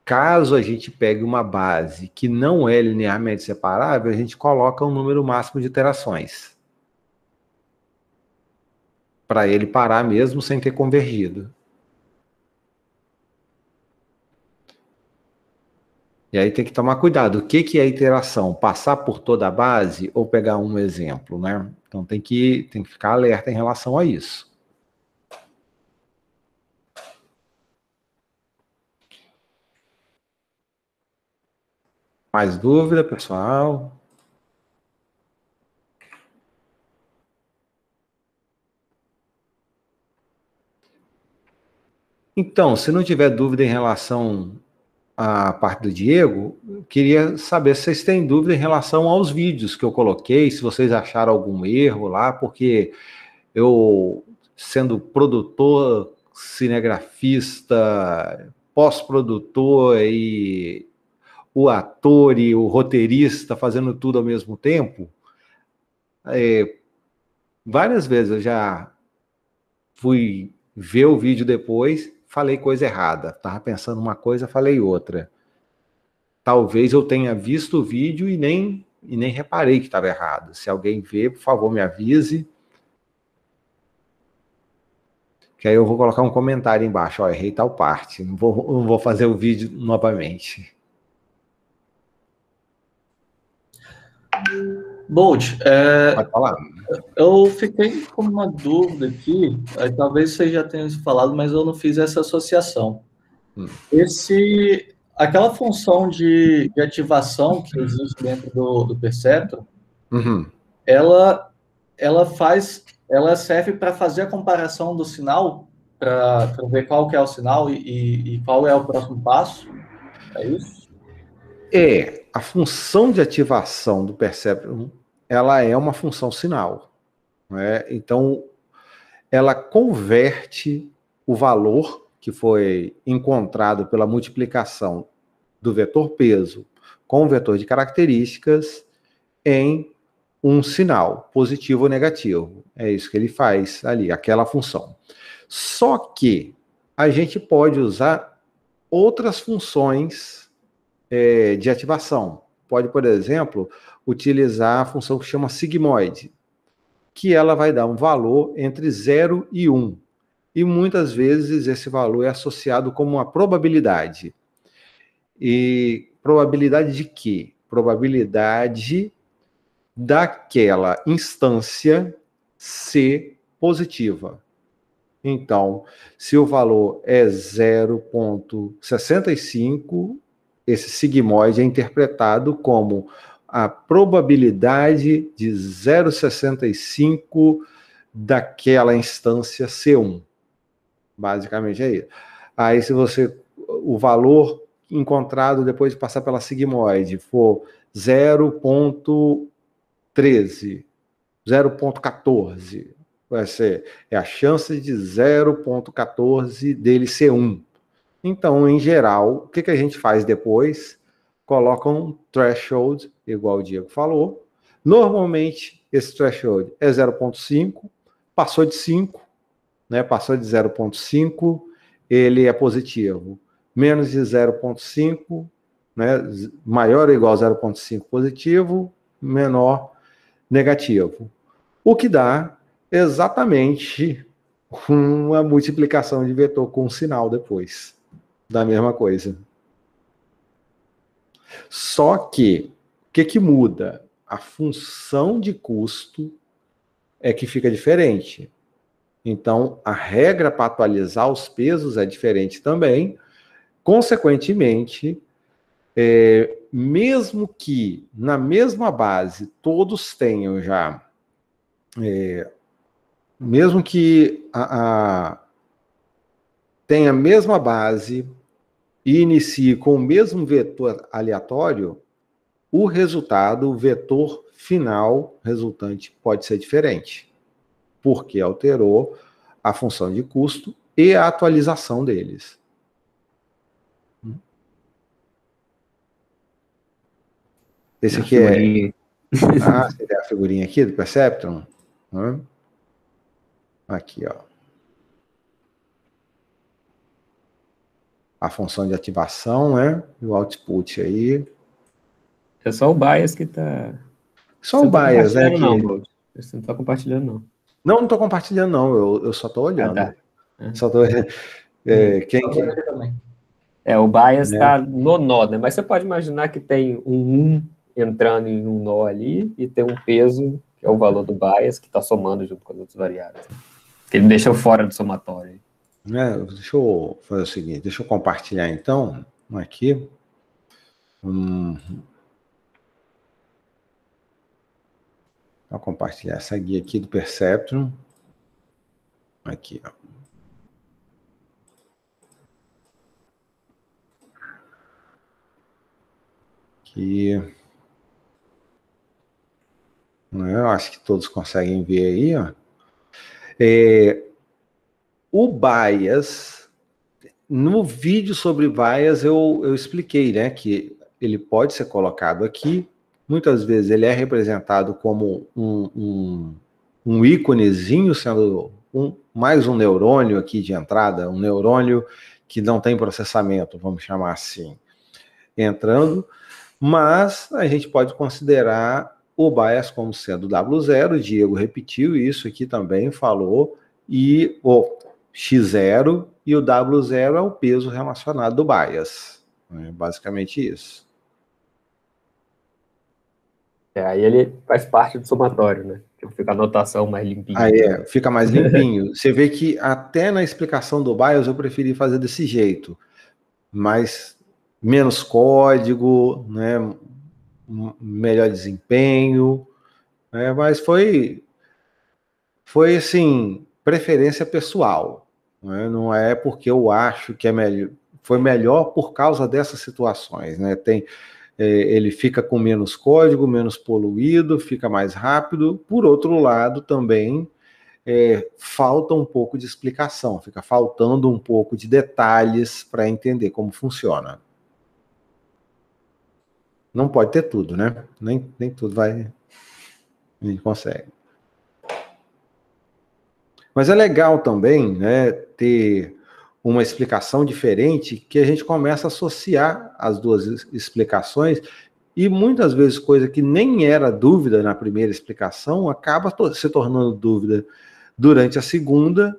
caso a gente pegue uma base que não é linearmente separável, a gente coloca um número máximo de iterações. Para ele parar mesmo sem ter convergido. E aí tem que tomar cuidado. O que é iteração? Passar por toda a base ou pegar um exemplo, né? Então tem que ficar alerta em relação a isso. Mais dúvida, pessoal? Então, se não tiver dúvida em relação à parte do Diego, eu queria saber se vocês têm dúvida em relação aos vídeos que eu coloquei, se vocês acharam algum erro lá, porque eu, sendo produtor, cinegrafista, pós-produtor e o ator e o roteirista fazendo tudo ao mesmo tempo, várias vezes eu já fui ver o vídeo depois, falei coisa errada. Estava pensando uma coisa, falei outra. Talvez eu tenha visto o vídeo e nem reparei que estava errado. Se alguém vê, por favor, me avise. Que aí eu vou colocar um comentário embaixo. Ó, errei tal parte. Não vou fazer o vídeo novamente. Bolt, Pode falar. Eu fiquei com uma dúvida aqui, talvez você já tenha falado, mas eu não fiz essa associação. Aquela função de ativação que existe dentro do Perceptor, ela serve para fazer a comparação do sinal, para ver qual que é o sinal e qual é o próximo passo? É isso? A função de ativação do Perceptor, ela é uma função sinal. Né? Então, ela converte o valor que foi encontrado pela multiplicação do vetor peso com o vetor de características em um sinal, positivo ou negativo. É isso que ele faz ali, aquela função. Só que a gente pode usar outras funções de ativação. Pode, por exemplo, utilizar a função que chama sigmoide, que ela vai dar um valor entre 0 e 1. E muitas vezes esse valor é associado como uma probabilidade. E probabilidade de quê? Probabilidade daquela instância ser positiva. Então, se o valor é 0,65, esse sigmoide é interpretado como a probabilidade de 0,65 daquela instância C1. Basicamente é isso. Aí, se o valor encontrado depois de passar pela sigmoide for 0,13, 0,14, vai ser a chance de 0,14 dele ser 1. Então, em geral, o que a gente faz depois? Coloca um threshold, igual o Diego falou. Normalmente, esse threshold é 0,5, passou de 5, né? Passou de 0,5, ele é positivo. Menos de 0,5, né? Maior ou igual a 0,5 positivo, menor negativo. O que dá exatamente uma multiplicação de vetor com um sinal depois da mesma coisa. Só que, o que muda? A função de custo é que fica diferente. Então, a regra para atualizar os pesos é diferente também. Consequentemente, mesmo que na mesma base todos tenham já, mesmo que tenha a mesma base e inicie com o mesmo vetor aleatório, o resultado, o vetor final resultante pode ser diferente, porque alterou a função de custo e a atualização deles. Esse aqui é... você tem a figurinha aqui do Perceptron? Aqui, ó. A função de ativação, né? E o output aí. É só o bias que tá... Só o bias, né? Você não tá compartilhando, não. Não estou compartilhando, não. Eu só estou olhando. Ah, tá. Só estou olhando. O bias está no nó, né? Mas você pode imaginar que tem um entrando em um nó ali e tem um peso, que é o valor do bias, que está somando junto com as outras variáveis. Que ele deixa fora do somatório. Deixa eu fazer o seguinte, deixa eu compartilhar então, aqui. Vou compartilhar essa guia aqui do Perceptron. Aqui, ó. Aqui. Eu acho que todos conseguem ver aí, ó. O bias, no vídeo sobre bias eu expliquei, né, que ele pode ser colocado aqui. Muitas vezes ele é representado como um íconezinho, sendo mais um neurônio aqui de entrada, um neurônio que não tem processamento, vamos chamar assim, entrando, mas a gente pode considerar o bias como sendo W0, o Diego repetiu isso aqui também, falou, e o X0 e o W0 é o peso relacionado do bias. É basicamente isso. Aí ele faz parte do somatório, né? Fica a anotação mais limpinha. Fica mais limpinho. Você vê que até na explicação do bias eu preferi fazer desse jeito. Mas menos código, né? Melhor desempenho. Mas foi assim, preferência pessoal. Não é porque eu acho que é melhor. Foi melhor por causa dessas situações, né? Ele fica com menos código, menos poluído, fica mais rápido. Por outro lado, também falta um pouco de explicação, fica faltando um pouco de detalhes para entender como funciona. Não pode ter tudo, né? Nem tudo a gente consegue. Mas é legal também, né, ter uma explicação diferente, que a gente começa a associar as duas explicações, e muitas vezes coisa que nem era dúvida na primeira explicação, acaba se tornando dúvida durante a segunda,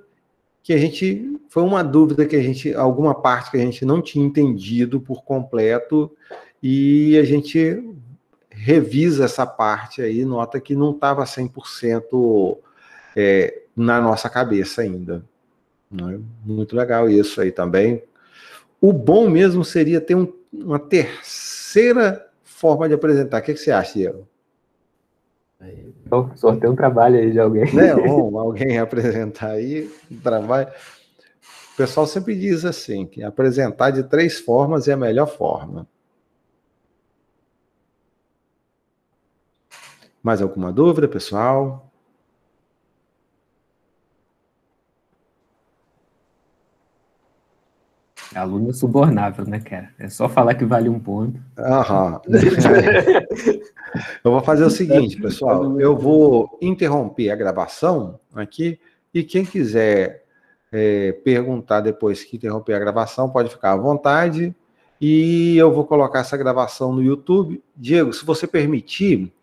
que foi uma dúvida que alguma parte que a gente não tinha entendido por completo, e a gente revisa essa parte aí, nota que não estava 100% na nossa cabeça ainda. Muito legal isso aí também. O bom mesmo seria ter uma terceira forma de apresentar. O que você acha, Diego? Então, sorteio um trabalho aí de alguém. Né? Alguém apresentar aí, um trabalho. O pessoal sempre diz assim, que apresentar de 3 formas é a melhor forma. Mais alguma dúvida, pessoal? Aluno subornável, né, cara? É só falar que vale 1 ponto. Aham. Eu vou fazer o seguinte, pessoal. Eu vou interromper a gravação aqui e quem quiser perguntar depois que interromper a gravação, pode ficar à vontade. E eu vou colocar essa gravação no YouTube. Diego, se você permitir,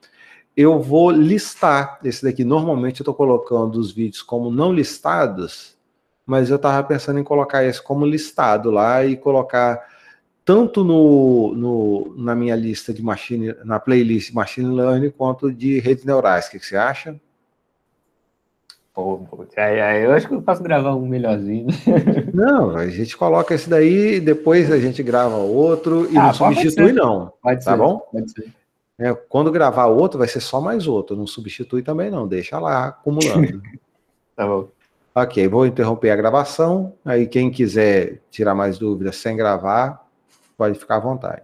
eu vou listar esse daqui. Normalmente eu estou colocando os vídeos como não listados, mas eu estava pensando em colocar esse como listado lá e colocar tanto na minha lista de na playlist de Machine Learning, quanto de redes neurais. O que você acha? Pô, eu acho que eu posso gravar um melhorzinho. Não, a gente coloca esse daí, depois a gente grava outro e não substitui, não. Pode tá ser, bom? Pode ser. Quando gravar outro, vai ser só mais outro. Não substitui também, não. Deixa lá acumulando. Tá bom. Ok, vou interromper a gravação. Aí quem quiser tirar mais dúvidas sem gravar, pode ficar à vontade.